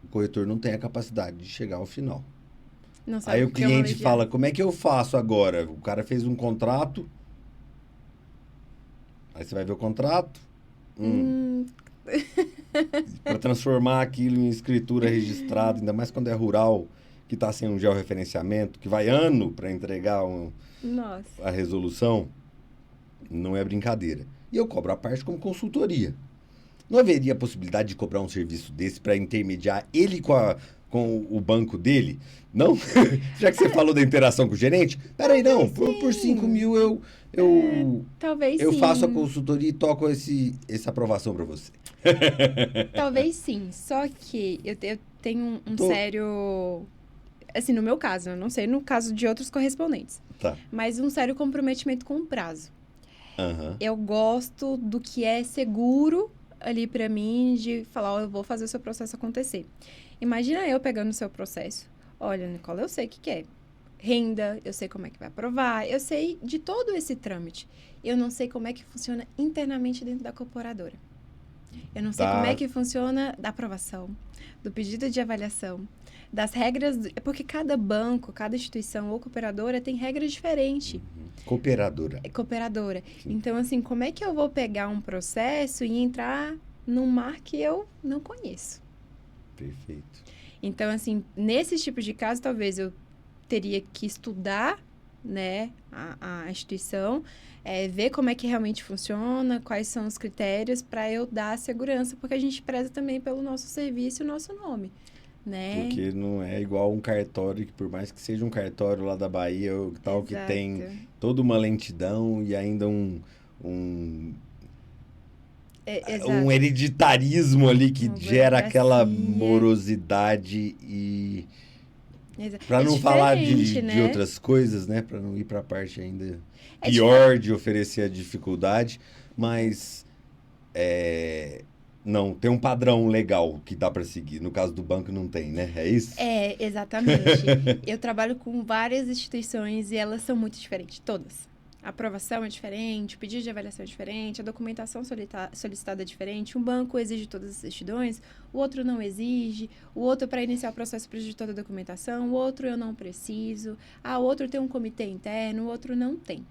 o corretor não tem a capacidade de chegar ao final. Não Aí sabe o o que é uma cliente mediana. fala, como é que eu faço agora? O cara fez um contrato, aí você vai ver o contrato, Hum, para transformar aquilo em escritura registrada, ainda mais quando é rural, que está sem um georreferenciamento, que vai ano para entregar nossa. a resolução, não é brincadeira. E eu cobro a parte como consultoria. Não haveria possibilidade de cobrar um serviço desse para intermediar ele com o banco dele? Não? Já que você falou da interação com o gerente, peraí, não, por 5 mil Talvez eu sim. faço a consultoria e toco essa aprovação para você. Talvez sim, só que eu tenho um sério... Assim, no meu caso, eu não sei no caso de outros correspondentes. Tá. Mas um sério comprometimento com o prazo. Uhum. Eu gosto do que é seguro ali pra mim, de falar, ó, eu vou fazer o seu processo acontecer. Imagina eu pegando o seu processo. Olha, Nicola, eu sei o que é renda, eu sei como é que vai aprovar, eu sei de todo esse trâmite. Eu não sei como é que funciona internamente dentro da corporadora. Eu não sei como é que funciona da aprovação, do pedido de avaliação, das regras... Porque cada banco, cada instituição ou cooperadora tem regras diferentes. Cooperadora. Cooperadora. Sim. Então, assim, como é que eu vou pegar um processo e entrar num mar que eu não conheço? Perfeito. Então, assim, nesse tipo de caso, talvez eu teria que estudar, né, a instituição, ver como é que realmente funciona, quais são os critérios para eu dar segurança, porque a gente preza também pelo nosso serviço e o nosso nome, né? Porque não é igual um cartório, que por mais que seja um cartório lá da Bahia ou tal, que tem toda uma lentidão e ainda um hereditarismo ali que gera aquela morosidade e... Para não falar de outras coisas, né? Para não ir para a parte ainda pior de oferecer a dificuldade, mas não, tem um padrão legal que dá para seguir. No caso do banco não tem, né? É isso? Exatamente. Eu trabalho com várias instituições e elas são muito diferentes, todas. A aprovação é diferente, o pedido de avaliação é diferente, a documentação solicitada é diferente. Um banco exige todas as certidões, o outro não exige, o outro, para iniciar o processo, precisa de toda a documentação, o outro eu não preciso, o outro tem um comitê interno, o outro não tem.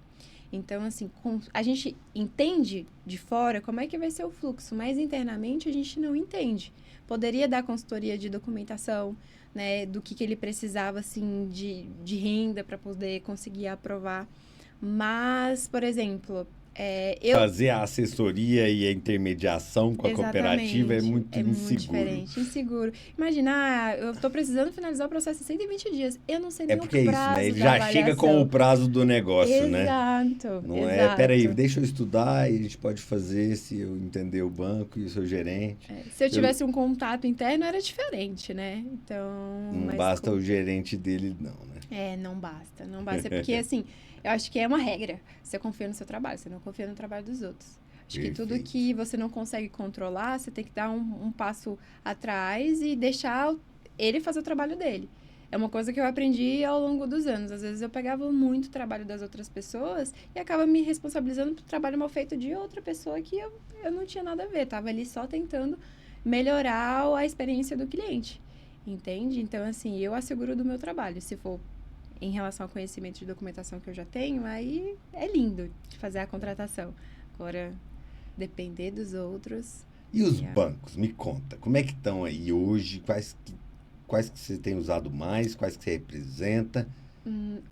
Então, assim, a gente entende de fora como é que vai ser o fluxo, mas internamente a gente não entende. Poderia dar consultoria de documentação, né, do que ele precisava, assim, de renda para poder conseguir aprovar. Mas, por exemplo, fazer a assessoria e a intermediação com a cooperativa é muito inseguro. Muito diferente, inseguro. Imagina, eu estou precisando finalizar o processo em 120 dias. Eu não sei nem o prazo isso, né? Ele da já avaliação. chega com o prazo do negócio, né? Exato. Não peraí, deixa eu estudar e a gente pode fazer se eu entender o banco e o seu gerente. Se eu tivesse um contato interno, era diferente, né? Então... Não basta o gerente dele, não, né? Não basta. Não basta, porque assim... Eu acho que é uma regra. Você confia no seu trabalho, você não confia no trabalho dos outros. Acho que tudo que você não consegue controlar, você tem que dar um passo atrás e deixar ele fazer o trabalho dele. É uma coisa que eu aprendi ao longo dos anos. Às vezes eu pegava muito o trabalho das outras pessoas e acaba me responsabilizando pelo trabalho mal feito de outra pessoa que eu não tinha nada a ver. Estava ali só tentando melhorar a experiência do cliente. Entende? Então, assim, eu asseguro do meu trabalho. Se for em relação ao conhecimento de documentação que eu já tenho, aí é lindo de fazer a contratação. Agora, depender dos outros... E os bancos? Me conta, como é que estão aí hoje? Quais que você tem usado mais? Quais que você representa?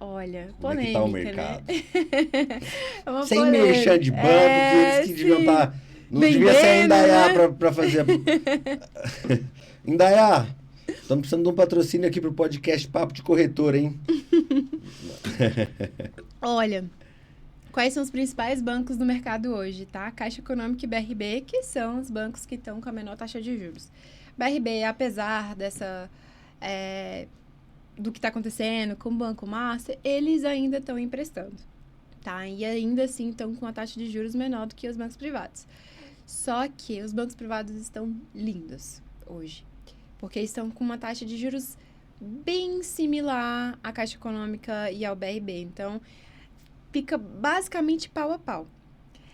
Olha, como polêmica, é que tá o mercado? Né? Sem merchan de banco, que eles que deviam estar... Não devia ser a Indaiá, né? para fazer... Indaiá, estamos precisando de um patrocínio aqui pro podcast Papo de Corretor, hein? Olha, quais são os principais bancos do mercado hoje, tá? Caixa Econômica e BRB, que são os bancos que estão com a menor taxa de juros. BRB, apesar do que está acontecendo com o Banco Master, eles ainda estão emprestando, tá? E ainda assim estão com a taxa de juros menor do que os bancos privados. Só que os bancos privados estão lindos hoje, porque estão com uma taxa de juros bem similar à Caixa Econômica e ao BRB. Então, fica basicamente pau a pau.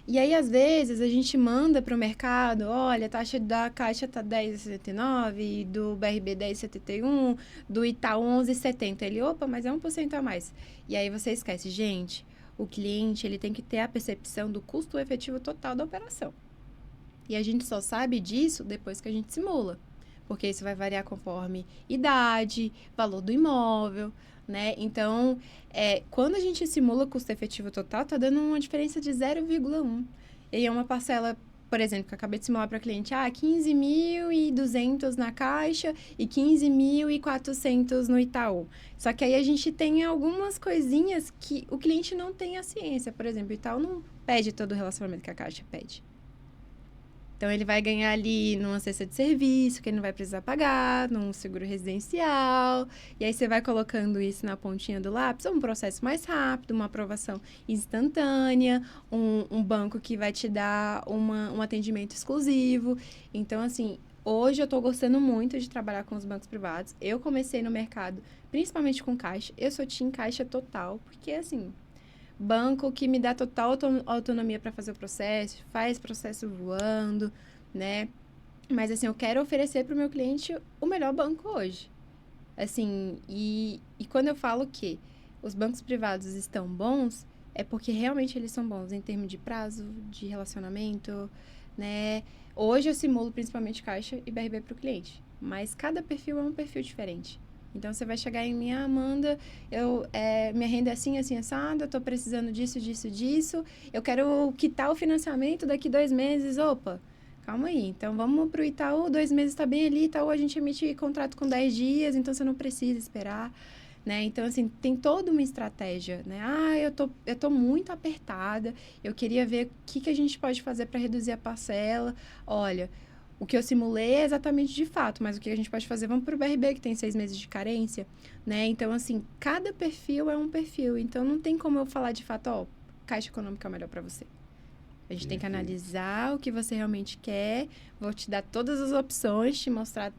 E aí, às vezes, a gente manda para o mercado, olha, a taxa da Caixa está 10,69, do BRB 10,71, do Itaú 11,70. Ele, opa, mas é 1% a mais. E aí você esquece, gente, o cliente ele tem que ter a percepção do custo efetivo total da operação. E a gente só sabe disso depois que a gente simula. Porque isso vai variar conforme idade, valor do imóvel, né? Então, quando a gente simula custo efetivo total, tá dando uma diferença de 0,1. E é uma parcela, por exemplo, que eu acabei de simular para cliente, 15.200 na Caixa e 15.400 no Itaú. Só que aí a gente tem algumas coisinhas que o cliente não tem a ciência. Por exemplo, o Itaú não pede todo o relacionamento que a Caixa pede. Então, ele vai ganhar ali numa cesta de serviço, que ele não vai precisar pagar, num seguro residencial. E aí, você vai colocando isso na pontinha do lápis. É um processo mais rápido, uma aprovação instantânea, um banco que vai te dar um atendimento exclusivo. Então, assim, hoje eu estou gostando muito de trabalhar com os bancos privados. Eu comecei no mercado, principalmente com Caixa. Eu sou TIM Caixa total, porque, assim... banco que me dá total autonomia para fazer o processo, faz processo voando, né? Mas, assim, eu quero oferecer para o meu cliente o melhor banco hoje. Assim, e quando eu falo que os bancos privados estão bons, é porque realmente eles são bons em termos de prazo, de relacionamento, né? Hoje eu simulo principalmente Caixa e BRB para o cliente, mas cada perfil é um perfil diferente. Então, você vai chegar em mim, Amanda, minha renda é assim, assim, assado, eu tô precisando disso, disso, disso, eu quero quitar o financiamento daqui 2 meses, opa, calma aí. Então, vamos pro Itaú, 2 meses tá bem ali, Itaú a gente emite contrato com 10 dias, então você não precisa esperar, né? Então, assim, tem toda uma estratégia, né? Eu tô muito apertada, eu queria ver o que a gente pode fazer para reduzir a parcela. Olha... o que eu simulei é exatamente de fato, mas o que a gente pode fazer? Vamos para o BRB, que tem 6 meses de carência, né? Então, assim, cada perfil é um perfil. Então, não tem como eu falar de fato, Caixa Econômica é o melhor para você. A gente tem que analisar o que você realmente quer, vou te dar todas as opções, te mostrar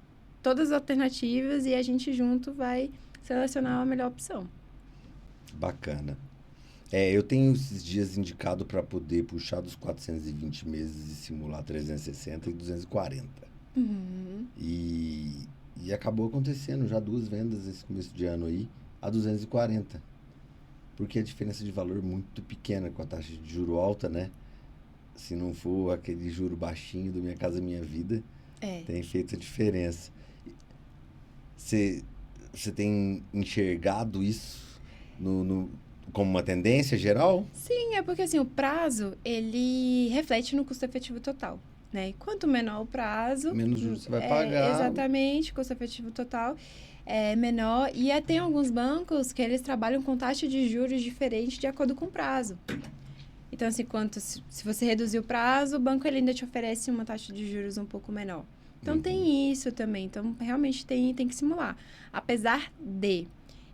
todas as alternativas e a gente junto vai selecionar a melhor opção. Bacana. Eu tenho esses dias indicado para poder puxar dos 420 meses e simular 360 e 240. Uhum. E acabou acontecendo já 2 vendas esse começo de ano aí, a 240. Porque a diferença de valor é muito pequena com a taxa de juro alta, né? Se não for aquele juro baixinho do Minha Casa Minha Vida, tem feito a diferença. Você tem enxergado isso como uma tendência geral? Sim, é porque assim, o prazo, ele reflete no custo efetivo total, né? E quanto menor o prazo... menos juros você vai pagar. Exatamente, custo efetivo total é menor. E tem alguns bancos que eles trabalham com taxa de juros diferente de acordo com o prazo. Então, assim, se você reduzir o prazo, o banco ele ainda te oferece uma taxa de juros um pouco menor. Então, tem isso também. Então, realmente tem que simular. Apesar de...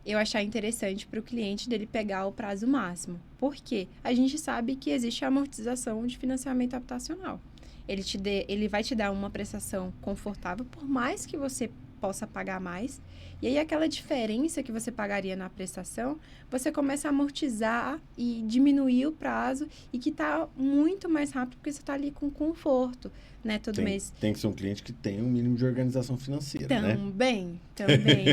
eu achar interessante para o cliente dele pegar o prazo máximo. Por quê? A gente sabe que existe a amortização de financiamento habitacional. Ele vai te dar uma prestação confortável, por mais que você possa pagar mais. E aí, aquela diferença que você pagaria na prestação, você começa a amortizar e diminuir o prazo e que está muito mais rápido, porque você está ali com conforto, né? Todo mês. Tem que ser um cliente que tenha um mínimo de organização financeira, né? Também,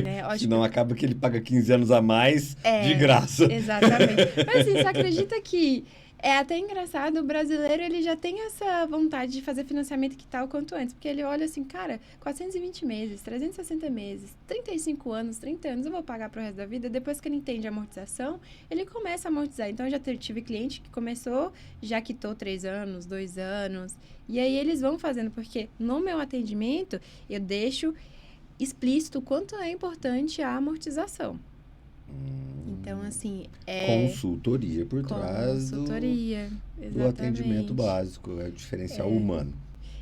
né? Senão acaba que ele paga 15 anos a mais de graça. Exatamente. Mas assim, você acredita que é até engraçado, o brasileiro ele já tem essa vontade de fazer financiamento que tal quanto antes, porque ele olha assim, cara, 420 meses, 360 meses, 35 anos, 30 anos, eu vou pagar pro resto da vida. Depois que ele entende a amortização, ele começa a amortizar. Então, eu já tive cliente que começou, já quitou 3 anos, 2 anos, e aí eles vão fazendo, porque no meu atendimento, eu deixo explícito o quanto é importante a amortização. Então, assim, consultoria por trás do atendimento básico, é o diferencial humano.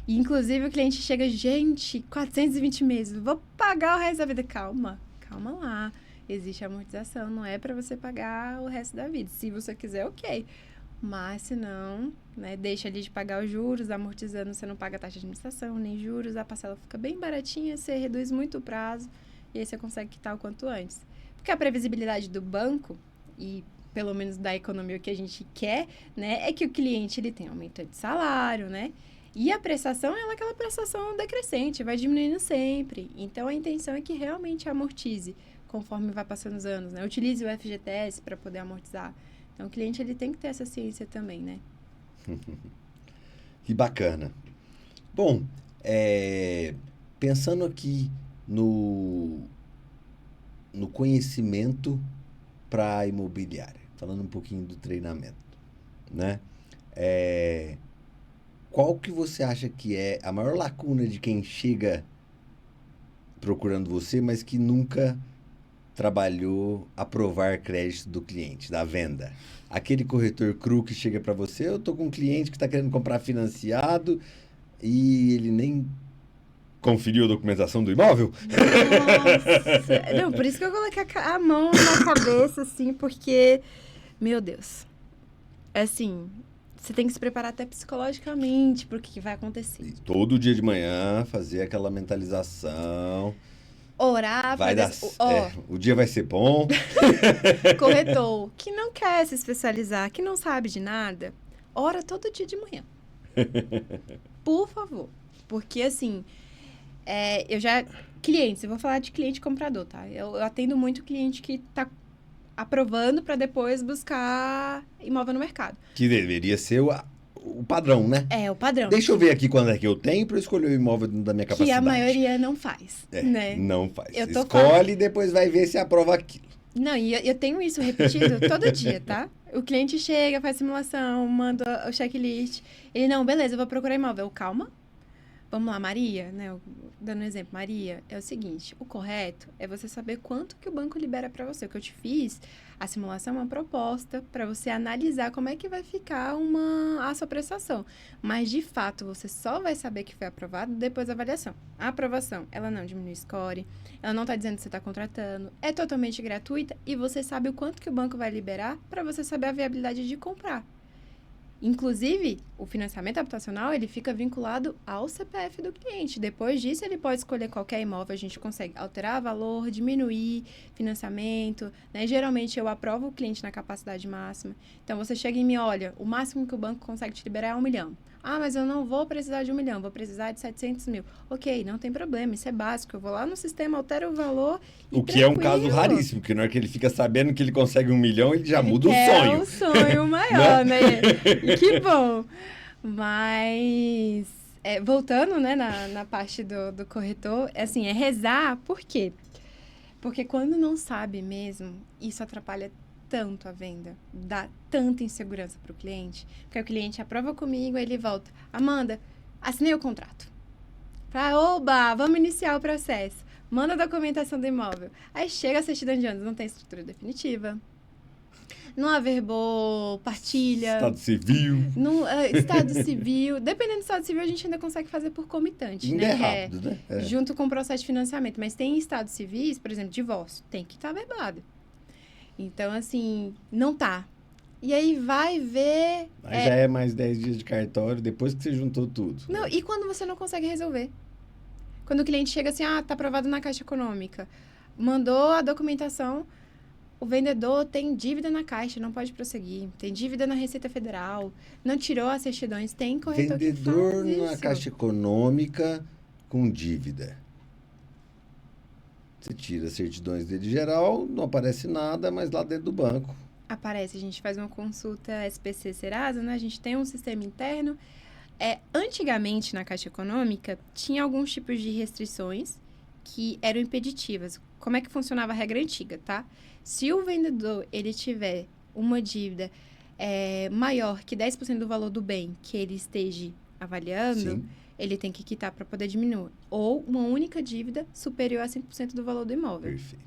E, inclusive, o cliente chega, gente, 420 meses, vou pagar o resto da vida. Calma lá. Existe amortização, não é para você pagar o resto da vida. Se você quiser, ok. Mas, se não, né, deixa ali de pagar os juros, amortizando, você não paga taxa de administração, nem juros, a parcela fica bem baratinha, você reduz muito o prazo e aí você consegue quitar o quanto antes. Porque a previsibilidade do banco, e pelo menos da economia que a gente quer, né, é que o cliente ele tem aumento de salário, né? E a prestação é aquela prestação decrescente, vai diminuindo sempre. Então, a intenção é que realmente amortize conforme vai passando os anos, né? Utilize o FGTS para poder amortizar. Então, o cliente ele tem que ter essa ciência também, né? Que bacana. Bom, pensando aqui no conhecimento para a imobiliária, falando um pouquinho do treinamento, né? qual que você acha que é a maior lacuna de quem chega procurando você, mas que nunca trabalhou aprovar crédito do cliente, da venda? Aquele corretor cru que chega para você, eu tô com um cliente que está querendo comprar financiado e ele nem conferiu a documentação do imóvel? Nossa! Não, por isso que eu coloquei a mão na cabeça, assim, porque, meu Deus. Assim, você tem que se preparar até psicologicamente pro que vai acontecer. E todo dia de manhã fazer aquela mentalização. Orar Vai pra... dar, o dia vai ser bom. Corretor que não quer se especializar, que não sabe de nada, ora todo dia de manhã. Por favor. Porque, assim, eu já... Clientes, eu vou falar de cliente comprador, tá? Eu atendo muito cliente que tá aprovando para depois buscar imóvel no mercado. Que deveria ser o padrão, né? É, o padrão. Deixa eu ver aqui quando é que eu tenho para escolher o imóvel da minha capacidade. Que a maioria não faz, né? Não faz. Eu tô Escolhe e depois vai ver se aprova aquilo. Não, e eu tenho isso repetido todo dia, tá? O cliente chega, faz simulação, manda o checklist. Ele, não, beleza, eu vou procurar imóvel. Calma. Vamos lá, Maria, né? Dando um exemplo, Maria, é o seguinte, o correto é você saber quanto que o banco libera para você. O que eu te fiz, a simulação é uma proposta para você analisar como é que vai ficar a sua prestação. Mas, de fato, você só vai saber que foi aprovado depois da avaliação. A aprovação, ela não diminui o score, ela não está dizendo que você está contratando, é totalmente gratuita e você sabe o quanto que o banco vai liberar para você saber a viabilidade de comprar. Inclusive, o financiamento habitacional, ele fica vinculado ao CPF do cliente. Depois disso, ele pode escolher qualquer imóvel. A gente consegue alterar valor, diminuir financiamento, né? Geralmente, eu aprovo o cliente na capacidade máxima. Então, você chega e me olha, o máximo que o banco consegue te liberar é 1 milhão. Ah, mas eu não vou precisar de 1 milhão, vou precisar de 700 mil. Ok, não tem problema, isso é básico. Eu vou lá no sistema, altero o valor e o que é um caso raríssimo, porque na hora que ele fica sabendo que ele consegue 1 milhão, ele já muda o sonho. É o sonho maior, né? E que bom. Mas, voltando, né, na parte do corretor, assim, é rezar, por quê? Porque quando não sabe mesmo, isso atrapalha tanto a venda, dá tanta insegurança para o cliente, porque o cliente aprova comigo, aí ele volta, Amanda, assinei o contrato. Oba, vamos iniciar o processo. Manda a documentação do imóvel. Aí chega a certidão de anos, não tem estrutura definitiva, não averbou partilha. Estado civil. Estado civil. Dependendo do estado civil, a gente ainda consegue fazer por comitante, ainda né? É rápido, né? Junto com o processo de financiamento. Mas tem estados civis, por exemplo, divórcio, tem que estar averbado. Então, assim, não tá. E aí vai ver... Aí já é mais 10 dias de cartório, depois que você juntou tudo. Não, né? E quando você não consegue resolver? Quando o cliente chega assim, tá aprovado na Caixa Econômica, mandou a documentação, o vendedor tem dívida na Caixa, não pode prosseguir. Tem dívida na Receita Federal, não tirou as certidões, tem corretor vendedor que faz na isso. Caixa Econômica com dívida. Você tira as certidões dele geral, não aparece nada, mas lá dentro do banco. Aparece, a gente faz uma consulta SPC Serasa, né? A gente tem um sistema interno. Antigamente, na Caixa Econômica, tinha alguns tipos de restrições que eram impeditivas. Como é que funcionava a regra antiga, tá? Se o vendedor, ele tiver uma dívida maior que 10% do valor do bem que ele esteja avaliando... Sim. Ele tem que quitar para poder diminuir. Ou uma única dívida superior a 5% do valor do imóvel. Perfeito.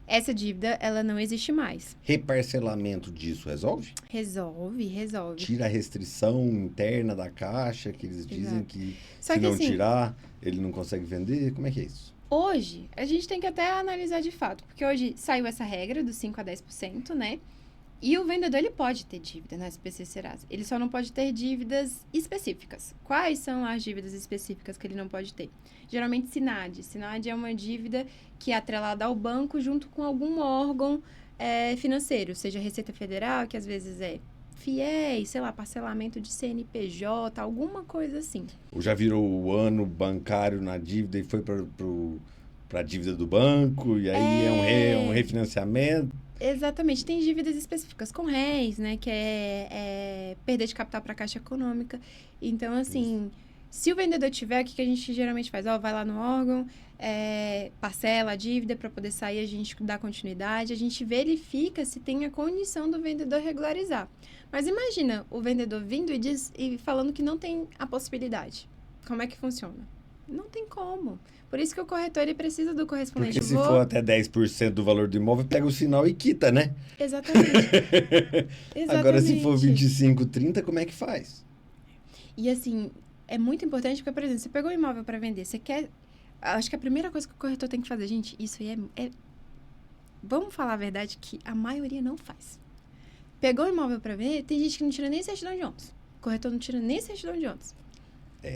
Essa dívida, ela não existe mais. Reparcelamento disso resolve? Resolve. Tira a restrição interna da Caixa, que eles dizem que Só se que, não assim, tirar, ele não consegue vender. Como é que é isso? Hoje, a gente tem que até analisar de fato. Porque hoje saiu essa regra dos 5% a 10%, né? E o vendedor, ele pode ter dívida na SPC Serasa. Ele só não pode ter dívidas específicas. Quais são as dívidas específicas que ele não pode ter? Geralmente, SINAD. SINAD é uma dívida que é atrelada ao banco junto com algum órgão financeiro. Seja Receita Federal, que às vezes é FIES, sei lá, parcelamento de CNPJ, alguma coisa assim. Ou já virou o ano bancário na dívida e foi para a dívida do banco, e aí é um refinanciamento. Exatamente. Tem dívidas específicas com réis, né? Que é perda de capital para a Caixa Econômica. Então, assim, Se o vendedor tiver, o que a gente geralmente faz? Vai lá no órgão, parcela a dívida para poder sair, a gente dá continuidade, a gente verifica se tem a condição do vendedor regularizar. Mas imagina o vendedor vindo e falando que não tem a possibilidade. Como é que funciona? Não tem como. Por isso que o corretor ele precisa do correspondente. Porque se for até 10% do valor do imóvel, pega o sinal e quita, né? Exatamente. Agora, se for 25, 30, como é que faz? E assim, é muito importante porque, por exemplo, você pegou um imóvel para vender, você quer... Acho que a primeira coisa que o corretor tem que fazer, gente, isso aí vamos falar a verdade que a maioria não faz. Pegou um imóvel para vender, tem gente que não tira nem certidão de ônibus. O corretor não tira nem certidão de ônibus.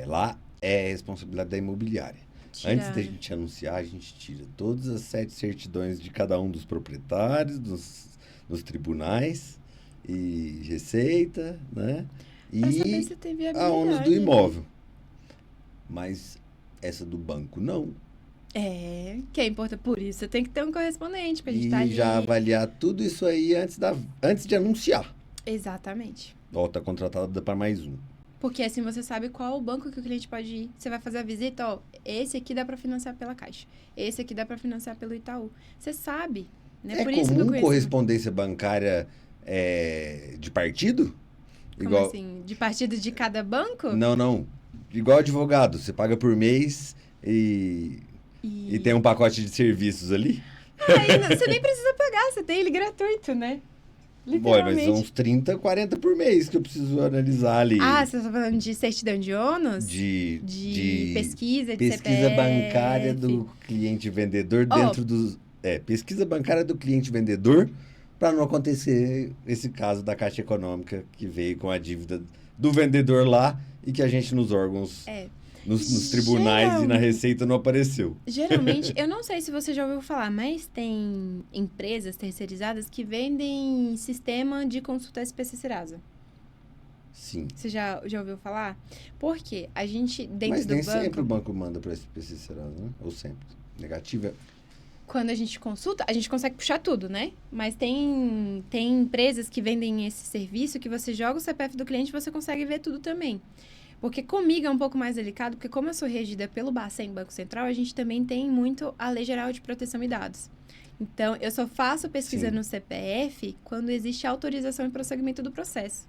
Lá é responsabilidade da imobiliária. Antes da gente anunciar, a gente tira todas as 7 certidões de cada um dos proprietários, dos tribunais e receita, né? Pra saber se tem a viabilidade. ônus do imóvel. Mas essa do banco, não. Que é importante. Por isso, você tem que ter um correspondente pra gente estar ali. E já avaliar tudo isso aí antes de anunciar. Exatamente. Tá contratada para mais um. Porque assim você sabe qual o banco que o cliente pode ir. Você vai fazer a visita, esse aqui dá para financiar pela Caixa. Esse aqui dá para financiar pelo Itaú. Você sabe, né? Por isso comum correspondência bancária de partido? Como assim? De partido de cada banco? Não. Igual advogado. Você paga por mês e tem um pacote de serviços ali. Você nem precisa pagar, você tem ele gratuito, né? Mas são uns 30, 40 por mês que eu preciso analisar ali. Você está falando de certidão de ônus? De pesquisa, de pesquisa CPF. bancária do cliente vendedor dentro dos... pesquisa bancária do cliente vendedor para não acontecer esse caso da Caixa Econômica que veio com a dívida do vendedor lá e que a gente nos órgãos... Nos tribunais e na Receita não apareceu. Geralmente, eu não sei se você já ouviu falar, mas tem empresas terceirizadas que vendem sistema de consulta SPC Serasa. Sim. Você já ouviu falar? Porque a gente, dentro do banco... Mas nem sempre o banco manda para SPC Serasa, né? Ou sempre. Negativa. Quando a gente consulta, a gente consegue puxar tudo, né? Mas tem empresas que vendem esse serviço que você joga o CPF do cliente e você consegue ver tudo também. Porque comigo é um pouco mais delicado, porque como eu sou regida pelo Bacen, Banco Central, a gente também tem muito a Lei Geral de Proteção de Dados. Então, eu só faço pesquisa no CPF quando existe autorização e prosseguimento do processo.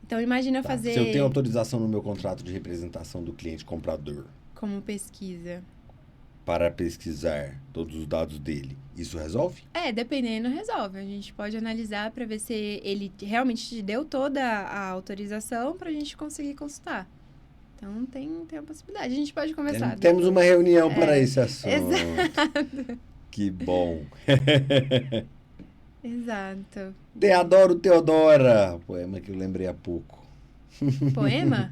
Então, imagina fazer... Se eu tenho autorização no meu contrato de representação do cliente comprador... Como pesquisa? Para pesquisar todos os dados dele, isso resolve? Dependendo, resolve. A gente pode analisar para ver se ele realmente te deu toda a autorização para a gente conseguir consultar. Então, tem a possibilidade. A gente pode conversar. Temos uma reunião para esse assunto. Exato. Que bom. Exato. Te adoro, Teodora. Poema que eu lembrei há pouco. Poema?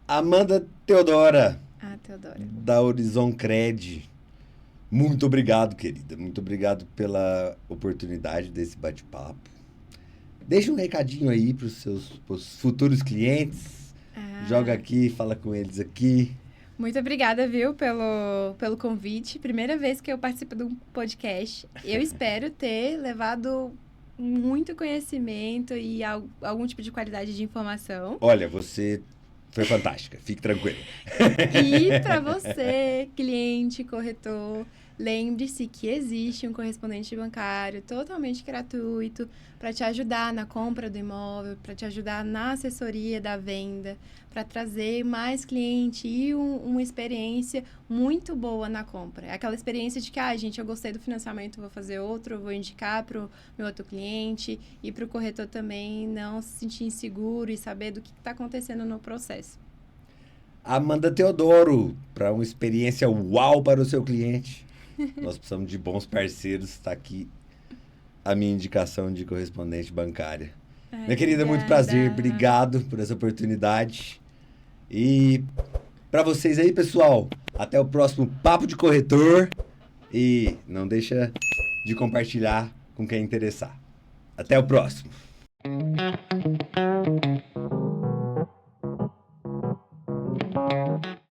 Amanda Teodora. Teodora. Da Horizon Cred. Muito obrigado, querida. Muito obrigado pela oportunidade desse bate-papo. Deixa um recadinho aí para os futuros clientes. Joga aqui, fala com eles aqui. Muito obrigada, viu, pelo convite. Primeira vez que eu participo de um podcast. Eu espero ter levado muito conhecimento e algum tipo de qualidade de informação. Olha, você foi fantástica. Fique tranquilo. E para você, cliente, corretor, lembre-se que existe um correspondente bancário totalmente gratuito para te ajudar na compra do imóvel, para te ajudar na assessoria da venda, para trazer mais cliente e uma experiência muito boa na compra. Aquela experiência de que, gente, eu gostei do financiamento, vou fazer outro, vou indicar para o meu outro cliente e para o corretor também não se sentir inseguro e saber do que está acontecendo no processo. Amanda Teodoro, para uma experiência uau para o seu cliente. Nós precisamos de bons parceiros. Está aqui a minha indicação de correspondente bancária. Minha querida, muito prazer. Obrigado por essa oportunidade. E para vocês aí, pessoal, até o próximo Papo de Corretor. E não deixa de compartilhar com quem interessar. Até o próximo.